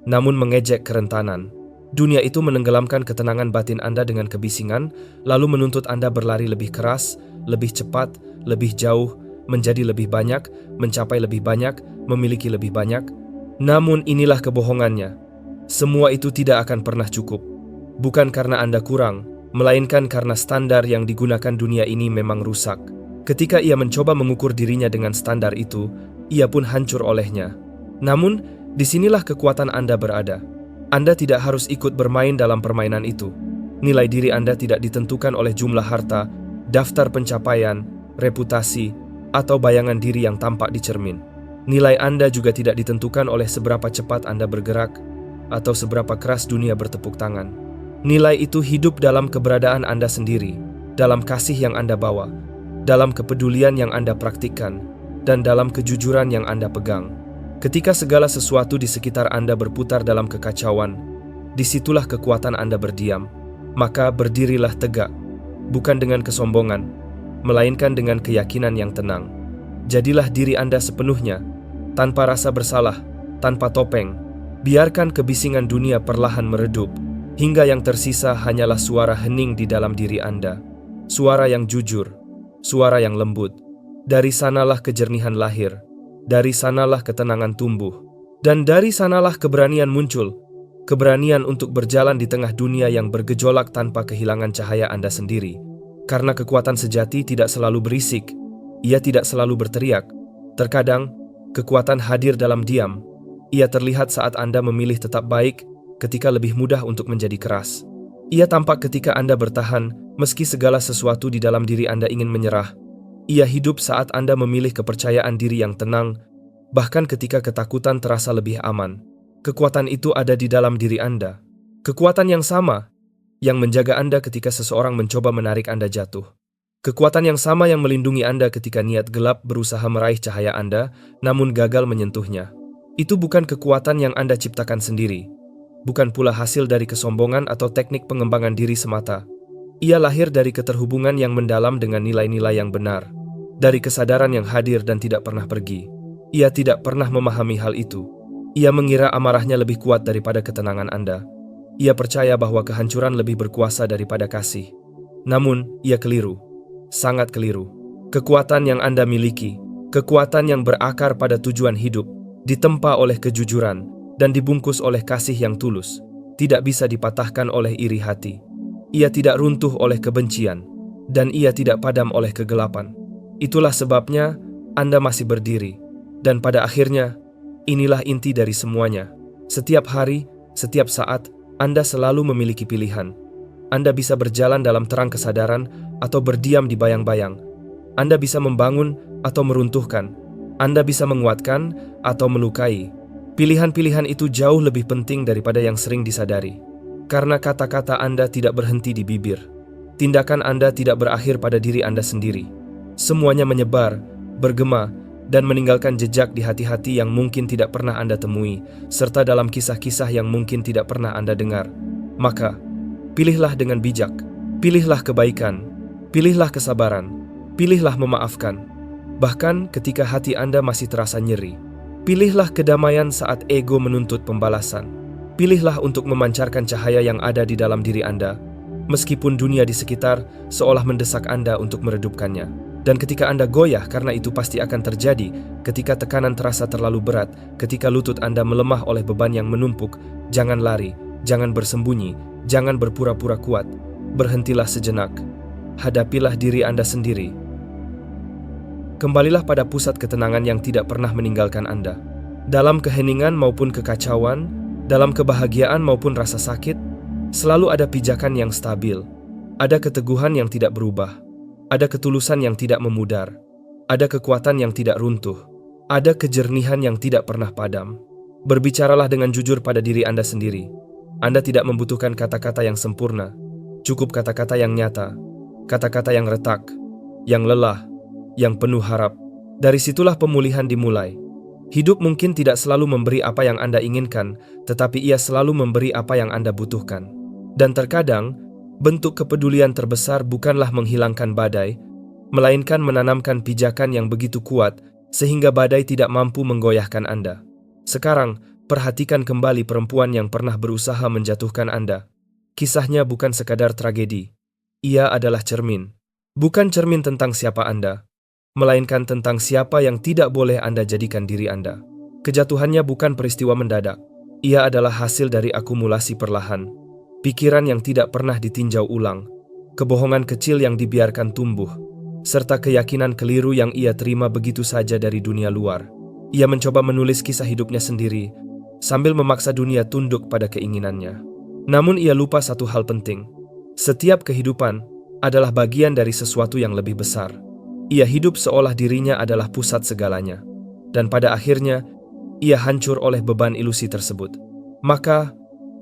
S1: namun mengejek kerentanan. Dunia itu menenggelamkan ketenangan batin Anda dengan kebisingan, lalu menuntut Anda berlari lebih keras, lebih cepat, lebih jauh, menjadi lebih banyak, mencapai lebih banyak, memiliki lebih banyak. Namun inilah kebohongannya. Semua itu tidak akan pernah cukup. Bukan karena Anda kurang, melainkan karena standar yang digunakan dunia ini memang rusak. Ketika ia mencoba mengukur dirinya dengan standar itu, ia pun hancur olehnya. Namun, disinilah kekuatan Anda berada. Anda tidak harus ikut bermain dalam permainan itu. Nilai diri Anda tidak ditentukan oleh jumlah harta, daftar pencapaian, reputasi, atau bayangan diri yang tampak di cermin. Nilai Anda juga tidak ditentukan oleh seberapa cepat Anda bergerak, atau seberapa keras dunia bertepuk tangan. Nilai itu hidup dalam keberadaan Anda sendiri, dalam kasih yang Anda bawa, dalam kepedulian yang Anda praktikkan, dan dalam kejujuran yang Anda pegang. Ketika segala sesuatu di sekitar Anda berputar dalam kekacauan, disitulah kekuatan Anda berdiam. Maka berdirilah tegak, bukan dengan kesombongan, melainkan dengan keyakinan yang tenang. Jadilah diri Anda sepenuhnya, tanpa rasa bersalah, tanpa topeng. Biarkan kebisingan dunia perlahan meredup, hingga yang tersisa hanyalah suara hening di dalam diri Anda. Suara yang jujur, suara yang lembut. Dari sanalah kejernihan lahir, dari sanalah ketenangan tumbuh, dan dari sanalah keberanian muncul. Keberanian untuk berjalan di tengah dunia yang bergejolak tanpa kehilangan cahaya Anda sendiri. Karena kekuatan sejati tidak selalu berisik, ia tidak selalu berteriak. Terkadang, kekuatan hadir dalam diam. Ia terlihat saat Anda memilih tetap baik, ketika lebih mudah untuk menjadi keras. Ia tampak ketika Anda bertahan, meski segala sesuatu di dalam diri Anda ingin menyerah. Ia hidup saat Anda memilih kepercayaan diri yang tenang, bahkan ketika ketakutan terasa lebih aman. Kekuatan itu ada di dalam diri Anda. Kekuatan yang sama, yang menjaga Anda ketika seseorang mencoba menarik Anda jatuh. Kekuatan yang sama yang melindungi Anda ketika niat gelap berusaha meraih cahaya Anda, namun gagal menyentuhnya. Itu bukan kekuatan yang Anda ciptakan sendiri. Bukan pula hasil dari kesombongan atau teknik pengembangan diri semata. Ia lahir dari keterhubungan yang mendalam dengan nilai-nilai yang benar. Dari kesadaran yang hadir dan tidak pernah pergi. Ia tidak pernah memahami hal itu. Ia mengira amarahnya lebih kuat daripada ketenangan Anda. Ia percaya bahwa kehancuran lebih berkuasa daripada kasih. Namun, ia keliru. Sangat keliru. Kekuatan yang Anda miliki, kekuatan yang berakar pada tujuan hidup, ditempa oleh kejujuran, dan dibungkus oleh kasih yang tulus, tidak bisa dipatahkan oleh iri hati. Ia tidak runtuh oleh kebencian, dan ia tidak padam oleh kegelapan. Itulah sebabnya Anda masih berdiri, dan pada akhirnya, inilah inti dari semuanya. Setiap hari, setiap saat, Anda selalu memiliki pilihan. Anda bisa berjalan dalam terang kesadaran atau berdiam di bayang-bayang. Anda bisa membangun atau meruntuhkan. Anda bisa menguatkan atau melukai. Pilihan-pilihan itu jauh lebih penting daripada yang sering disadari. Karena kata-kata Anda tidak berhenti di bibir. Tindakan Anda tidak berakhir pada diri Anda sendiri. Semuanya menyebar, bergema, dan meninggalkan jejak di hati-hati yang mungkin tidak pernah Anda temui, serta dalam kisah-kisah yang mungkin tidak pernah Anda dengar. Maka, pilihlah dengan bijak, pilihlah kebaikan, pilihlah kesabaran, pilihlah memaafkan. Bahkan ketika hati Anda masih terasa nyeri, pilihlah kedamaian saat ego menuntut pembalasan. Pilihlah untuk memancarkan cahaya yang ada di dalam diri Anda, meskipun dunia di sekitar seolah mendesak Anda untuk meredupkannya. Dan ketika Anda goyah, karena itu pasti akan terjadi, ketika tekanan terasa terlalu berat, ketika lutut Anda melemah oleh beban yang menumpuk, jangan lari, jangan bersembunyi, jangan berpura-pura kuat. Berhentilah sejenak. Hadapilah diri Anda sendiri. Kembalilah pada pusat ketenangan yang tidak pernah meninggalkan Anda. Dalam keheningan maupun kekacauan, dalam kebahagiaan maupun rasa sakit, selalu ada pijakan yang stabil. Ada keteguhan yang tidak berubah. Ada ketulusan yang tidak memudar. Ada kekuatan yang tidak runtuh. Ada kejernihan yang tidak pernah padam. Berbicaralah dengan jujur pada diri Anda sendiri. Anda tidak membutuhkan kata-kata yang sempurna. Cukup kata-kata yang nyata. Kata-kata yang retak, yang lelah, yang penuh harap. Dari situlah pemulihan dimulai. Hidup mungkin tidak selalu memberi apa yang Anda inginkan, tetapi ia selalu memberi apa yang Anda butuhkan. Dan terkadang, bentuk kepedulian terbesar bukanlah menghilangkan badai, melainkan menanamkan pijakan yang begitu kuat sehingga badai tidak mampu menggoyahkan Anda. Sekarang, perhatikan kembali perempuan yang pernah berusaha menjatuhkan Anda. Kisahnya bukan sekadar tragedi. Ia adalah cermin. Bukan cermin tentang siapa Anda, melainkan tentang siapa yang tidak boleh Anda jadikan diri Anda. Kejatuhannya bukan peristiwa mendadak. Ia adalah hasil dari akumulasi perlahan. Pikiran yang tidak pernah ditinjau ulang, kebohongan kecil yang dibiarkan tumbuh, serta keyakinan keliru yang ia terima begitu saja dari dunia luar. Ia mencoba menulis kisah hidupnya sendiri, sambil memaksa dunia tunduk pada keinginannya. Namun ia lupa satu hal penting. Setiap kehidupan adalah bagian dari sesuatu yang lebih besar. Ia hidup seolah dirinya adalah pusat segalanya. Dan pada akhirnya, ia hancur oleh beban ilusi tersebut. Maka,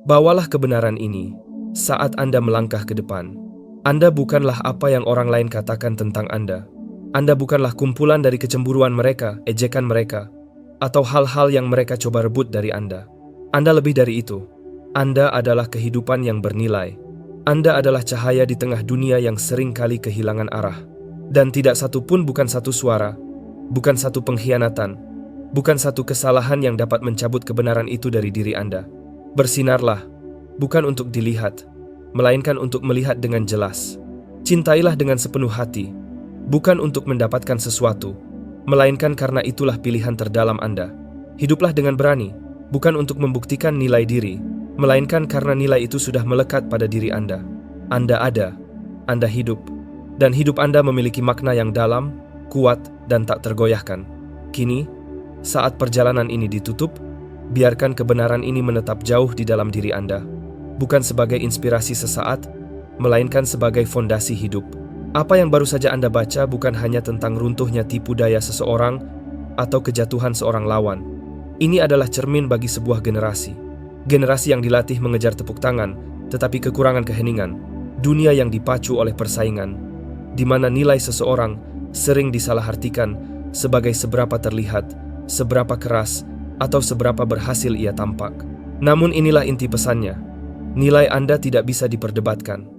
S1: bawalah kebenaran ini saat Anda melangkah ke depan. Anda bukanlah apa yang orang lain katakan tentang Anda. Anda bukanlah kumpulan dari kecemburuan mereka, ejekan mereka, atau hal-hal yang mereka coba rebut dari Anda. Anda lebih dari itu. Anda adalah kehidupan yang bernilai. Anda adalah cahaya di tengah dunia yang sering kali kehilangan arah. Dan tidak satu pun, bukan satu suara, bukan satu pengkhianatan, bukan satu kesalahan yang dapat mencabut kebenaran itu dari diri Anda. Bersinarlah, bukan untuk dilihat, melainkan untuk melihat dengan jelas. Cintailah dengan sepenuh hati, bukan untuk mendapatkan sesuatu, melainkan karena itulah pilihan terdalam Anda. Hiduplah dengan berani, bukan untuk membuktikan nilai diri, melainkan karena nilai itu sudah melekat pada diri Anda. Anda ada, Anda hidup, dan hidup Anda memiliki makna yang dalam, kuat, dan tak tergoyahkan. Kini, saat perjalanan ini ditutup, biarkan kebenaran ini menetap jauh di dalam diri Anda, bukan sebagai inspirasi sesaat, melainkan sebagai fondasi hidup. Apa yang baru saja Anda baca bukan hanya tentang runtuhnya tipu daya seseorang atau kejatuhan seorang lawan. Ini adalah cermin bagi sebuah generasi. Generasi yang dilatih mengejar tepuk tangan, tetapi kekurangan keheningan. Dunia yang dipacu oleh persaingan, di mana nilai seseorang sering disalahartikan sebagai seberapa terlihat, seberapa keras, atau seberapa berhasil ia tampak. Namun inilah inti pesannya. Nilai Anda tidak bisa diperdebatkan.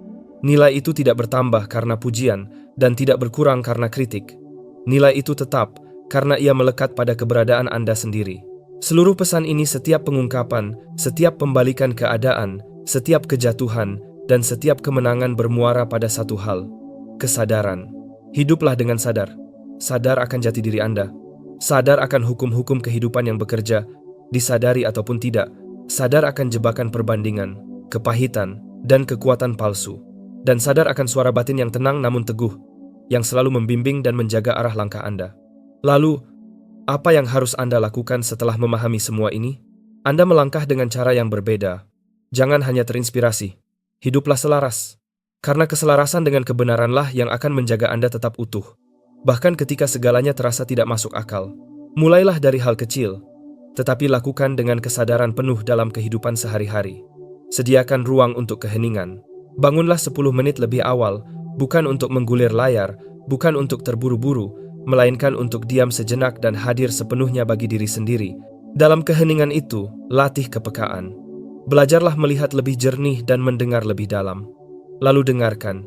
S1: Nilai itu tidak bertambah karena pujian dan tidak berkurang karena kritik. Nilai itu tetap karena ia melekat pada keberadaan Anda sendiri. Seluruh pesan ini, setiap pengungkapan, setiap pembalikan keadaan, setiap kejatuhan, dan setiap kemenangan bermuara pada satu hal: kesadaran. Hiduplah dengan sadar. Sadar akan jati diri Anda. Sadar akan hukum-hukum kehidupan yang bekerja, disadari ataupun tidak. Sadar akan jebakan perbandingan, kepahitan, dan kekuatan palsu. Dan sadar akan suara batin yang tenang namun teguh, yang selalu membimbing dan menjaga arah langkah Anda. Lalu, apa yang harus Anda lakukan setelah memahami semua ini? Anda melangkah dengan cara yang berbeda. Jangan hanya terinspirasi. Hiduplah selaras. Karena keselarasan dengan kebenaranlah yang akan menjaga Anda tetap utuh. Bahkan ketika segalanya terasa tidak masuk akal. Mulailah dari hal kecil, tetapi lakukan dengan kesadaran penuh dalam kehidupan sehari-hari. Sediakan ruang untuk keheningan. Bangunlah 10 menit lebih awal, bukan untuk menggulir layar, bukan untuk terburu-buru, melainkan untuk diam sejenak dan hadir sepenuhnya bagi diri sendiri. Dalam keheningan itu, latih kepekaan. Belajarlah melihat lebih jernih dan mendengar lebih dalam. Lalu dengarkan.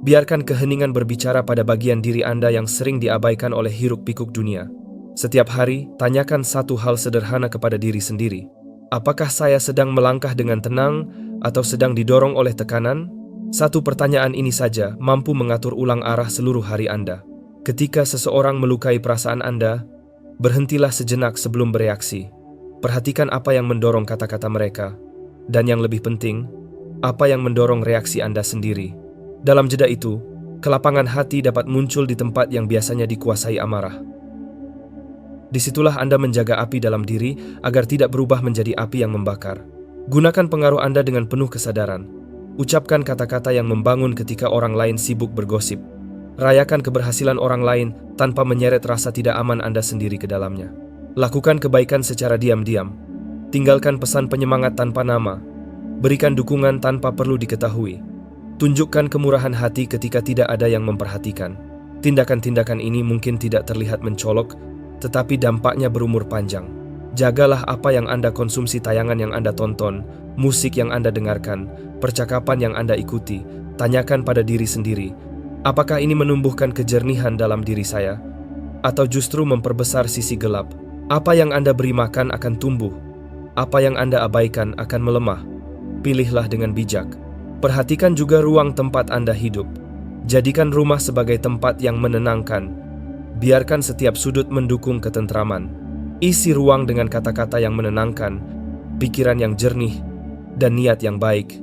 S1: Biarkan keheningan berbicara pada bagian diri Anda yang sering diabaikan oleh hiruk-pikuk dunia. Setiap hari, tanyakan satu hal sederhana kepada diri sendiri. Apakah saya sedang melangkah dengan tenang atau sedang didorong oleh tekanan? Satu pertanyaan ini saja mampu mengatur ulang arah seluruh hari Anda. Ketika seseorang melukai perasaan Anda, berhentilah sejenak sebelum bereaksi. Perhatikan apa yang mendorong kata-kata mereka. Dan yang lebih penting, apa yang mendorong reaksi Anda sendiri. Dalam jeda itu, kelapangan hati dapat muncul di tempat yang biasanya dikuasai amarah. Disitulah Anda menjaga api dalam diri agar tidak berubah menjadi api yang membakar. Gunakan pengaruh Anda dengan penuh kesadaran. Ucapkan kata-kata yang membangun ketika orang lain sibuk bergosip. Rayakan keberhasilan orang lain tanpa menyeret rasa tidak aman Anda sendiri ke dalamnya. Lakukan kebaikan secara diam-diam. Tinggalkan pesan penyemangat tanpa nama. Berikan dukungan tanpa perlu diketahui. Tunjukkan kemurahan hati ketika tidak ada yang memperhatikan. Tindakan-tindakan ini mungkin tidak terlihat mencolok, tetapi dampaknya berumur panjang. Jagalah apa yang Anda konsumsi, tayangan yang Anda tonton, musik yang Anda dengarkan, percakapan yang Anda ikuti. Tanyakan pada diri sendiri, apakah ini menumbuhkan kejernihan dalam diri saya? Atau justru memperbesar sisi gelap? Apa yang Anda beri makan akan tumbuh. Apa yang Anda abaikan akan melemah. Pilihlah dengan bijak. Perhatikan juga ruang tempat Anda hidup. Jadikan rumah sebagai tempat yang menenangkan. Biarkan setiap sudut mendukung ketentraman. Isi ruang dengan kata-kata yang menenangkan, pikiran yang jernih, dan niat yang baik,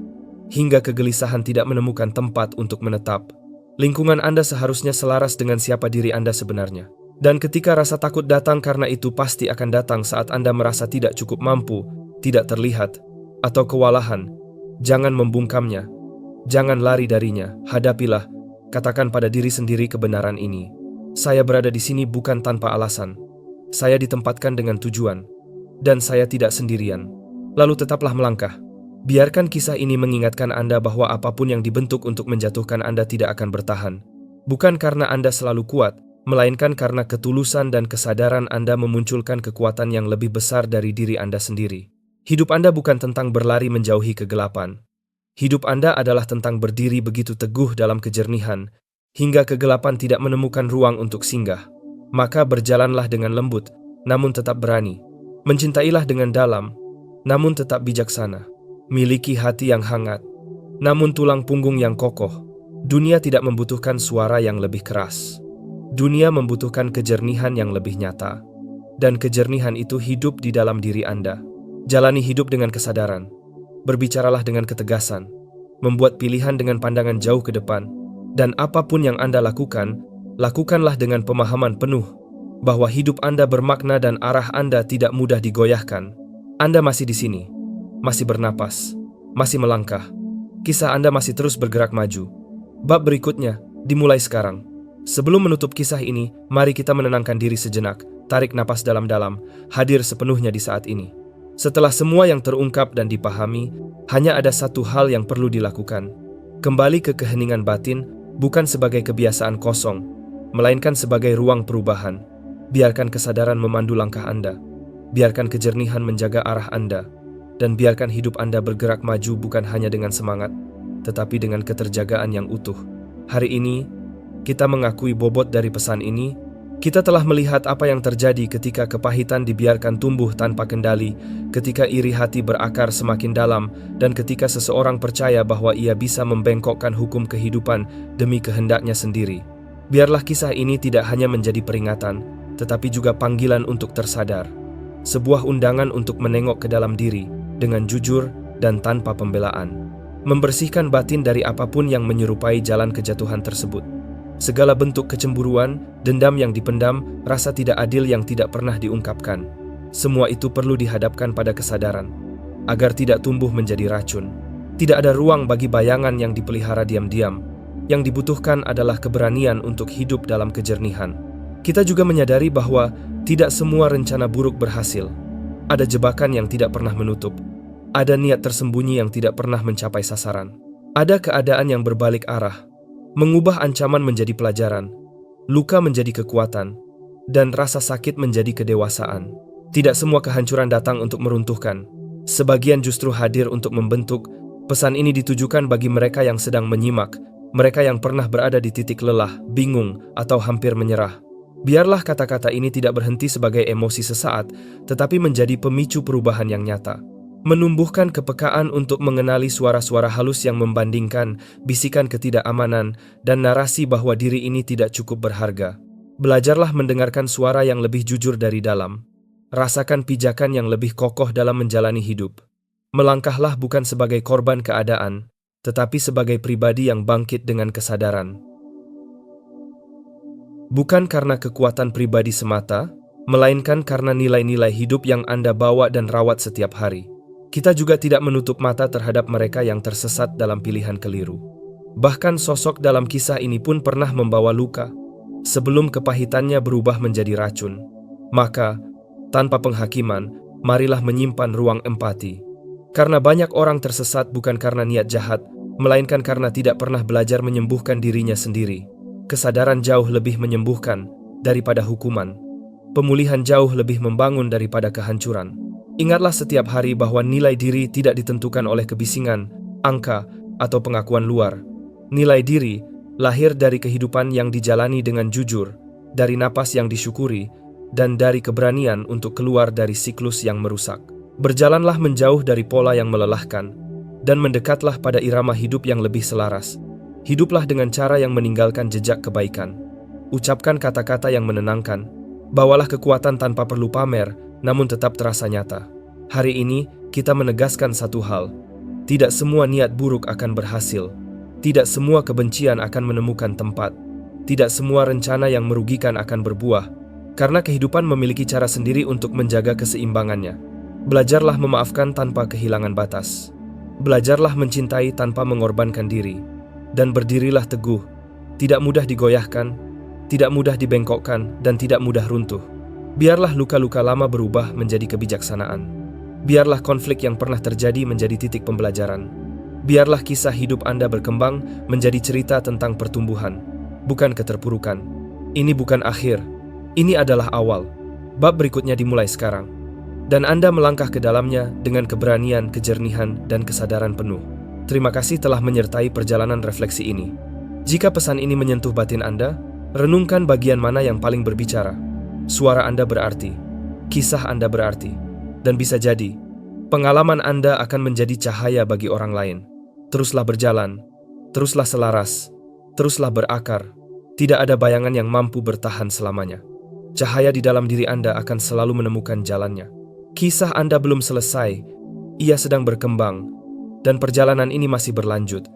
S1: hingga kegelisahan tidak menemukan tempat untuk menetap. Lingkungan Anda seharusnya selaras dengan siapa diri Anda sebenarnya. Dan ketika rasa takut datang, karena itu pasti akan datang saat Anda merasa tidak cukup mampu, tidak terlihat, atau kewalahan. Jangan membungkamnya. Jangan lari darinya. Hadapilah. Katakan pada diri sendiri kebenaran ini. Saya berada di sini bukan tanpa alasan. Saya ditempatkan dengan tujuan. Dan saya tidak sendirian. Lalu tetaplah melangkah. Biarkan kisah ini mengingatkan Anda bahwa apapun yang dibentuk untuk menjatuhkan Anda tidak akan bertahan. Bukan karena Anda selalu kuat, melainkan karena ketulusan dan kesadaran Anda memunculkan kekuatan yang lebih besar dari diri Anda sendiri. Hidup Anda bukan tentang berlari menjauhi kegelapan. Hidup Anda adalah tentang berdiri begitu teguh dalam kejernihan, hingga kegelapan tidak menemukan ruang untuk singgah. Maka berjalanlah dengan lembut, namun tetap berani. Mencintailah dengan dalam, namun tetap bijaksana. Miliki hati yang hangat, namun tulang punggung yang kokoh. Dunia tidak membutuhkan suara yang lebih keras. Dunia membutuhkan kejernihan yang lebih nyata. Dan kejernihan itu hidup di dalam diri Anda. Jalani hidup dengan kesadaran. Berbicaralah dengan ketegasan. Membuat pilihan dengan pandangan jauh ke depan. Dan apapun yang Anda lakukan, lakukanlah dengan pemahaman penuh bahwa hidup Anda bermakna dan arah Anda tidak mudah digoyahkan. Anda masih di sini, masih bernapas, masih melangkah. Kisah Anda masih terus bergerak maju. Bab berikutnya dimulai sekarang. Sebelum menutup kisah ini, mari kita menenangkan diri sejenak, tarik napas dalam-dalam, hadir sepenuhnya di saat ini. Setelah semua yang terungkap dan dipahami, hanya ada satu hal yang perlu dilakukan. Kembali ke keheningan batin, bukan sebagai kebiasaan kosong, melainkan sebagai ruang perubahan. Biarkan kesadaran memandu langkah Anda. Biarkan kejernihan menjaga arah Anda. Dan biarkan hidup Anda bergerak maju bukan hanya dengan semangat, tetapi dengan keterjagaan yang utuh. Hari ini, kita mengakui bobot dari pesan ini. Kita telah melihat apa yang terjadi ketika kepahitan dibiarkan tumbuh tanpa kendali, ketika iri hati berakar semakin dalam, dan ketika seseorang percaya bahwa ia bisa membengkokkan hukum kehidupan demi kehendaknya sendiri. Biarlah kisah ini tidak hanya menjadi peringatan, tetapi juga panggilan untuk tersadar. Sebuah undangan untuk menengok ke dalam diri dengan jujur dan tanpa pembelaan. Membersihkan batin dari apapun yang menyerupai jalan kejatuhan tersebut. Segala bentuk kecemburuan, dendam yang dipendam, rasa tidak adil yang tidak pernah diungkapkan. Semua itu perlu dihadapkan pada kesadaran, agar tidak tumbuh menjadi racun. Tidak ada ruang bagi bayangan yang dipelihara diam-diam. Yang dibutuhkan adalah keberanian untuk hidup dalam kejernihan. Kita juga menyadari bahwa tidak semua rencana buruk berhasil. Ada jebakan yang tidak pernah menutup. Ada niat tersembunyi yang tidak pernah mencapai sasaran. Ada keadaan yang berbalik arah, mengubah ancaman menjadi pelajaran. luka menjadi kekuatan, dan rasa sakit menjadi kedewasaan. Tidak semua kehancuran datang untuk meruntuhkan. Sebagian justru hadir untuk membentuk. Pesan ini ditujukan bagi mereka yang sedang menyimak, mereka yang pernah berada di titik lelah, bingung, atau hampir menyerah. Biarlah kata-kata ini tidak berhenti sebagai emosi sesaat, tetapi menjadi pemicu perubahan yang nyata. Menumbuhkan kepekaan untuk mengenali suara-suara halus yang membandingkan, bisikan ketidakamanan, dan narasi bahwa diri ini tidak cukup berharga. Belajarlah mendengarkan suara yang lebih jujur dari dalam. Rasakan pijakan yang lebih kokoh dalam menjalani hidup. Melangkahlah bukan sebagai korban keadaan, tetapi sebagai pribadi yang bangkit dengan kesadaran. Bukan karena kekuatan pribadi semata, melainkan karena nilai-nilai hidup yang Anda bawa dan rawat setiap hari. Kita juga tidak menutup mata terhadap mereka yang tersesat dalam pilihan keliru. Bahkan sosok dalam kisah ini pun pernah membawa luka, sebelum kepahitannya berubah menjadi racun. Maka, tanpa penghakiman, marilah menyimpan ruang empati. Karena banyak orang tersesat bukan karena niat jahat, melainkan karena tidak pernah belajar menyembuhkan dirinya sendiri. Kesadaran jauh lebih menyembuhkan daripada hukuman. Pemulihan jauh lebih membangun daripada kehancuran. Ingatlah setiap hari bahwa nilai diri tidak ditentukan oleh kebisingan, angka, atau pengakuan luar. Nilai diri lahir dari kehidupan yang dijalani dengan jujur, dari napas yang disyukuri, dan dari keberanian untuk keluar dari siklus yang merusak. Berjalanlah menjauh dari pola yang melelahkan, dan mendekatlah pada irama hidup yang lebih selaras. Hiduplah dengan cara yang meninggalkan jejak kebaikan. Ucapkan kata-kata yang menenangkan. Bawalah kekuatan tanpa perlu pamer, namun tetap terasa nyata. Hari ini, kita menegaskan satu hal. Tidak semua niat buruk akan berhasil. Tidak semua kebencian akan menemukan tempat. Tidak semua rencana yang merugikan akan berbuah, karena kehidupan memiliki cara sendiri untuk menjaga keseimbangannya. Belajarlah memaafkan tanpa kehilangan batas. Belajarlah mencintai tanpa mengorbankan diri. Dan berdirilah teguh. Tidak mudah digoyahkan, tidak mudah dibengkokkan, dan tidak mudah runtuh. Biarlah luka-luka lama berubah menjadi kebijaksanaan. Biarlah konflik yang pernah terjadi menjadi titik pembelajaran. Biarlah kisah hidup Anda berkembang menjadi cerita tentang pertumbuhan, bukan keterpurukan. Ini bukan akhir. Ini adalah awal. Bab berikutnya dimulai sekarang. Dan Anda melangkah ke dalamnya dengan keberanian, kejernihan, dan kesadaran penuh. Terima kasih telah menyertai perjalanan refleksi ini. Jika pesan ini menyentuh batin Anda, renungkan bagian mana yang paling berbicara. Suara Anda berarti, kisah Anda berarti, dan bisa jadi, pengalaman Anda akan menjadi cahaya bagi orang lain. Teruslah berjalan, teruslah selaras, teruslah berakar. Tidak ada bayangan yang mampu bertahan selamanya. Cahaya di dalam diri Anda akan selalu menemukan jalannya. Kisah Anda belum selesai, ia sedang berkembang, dan perjalanan ini masih berlanjut.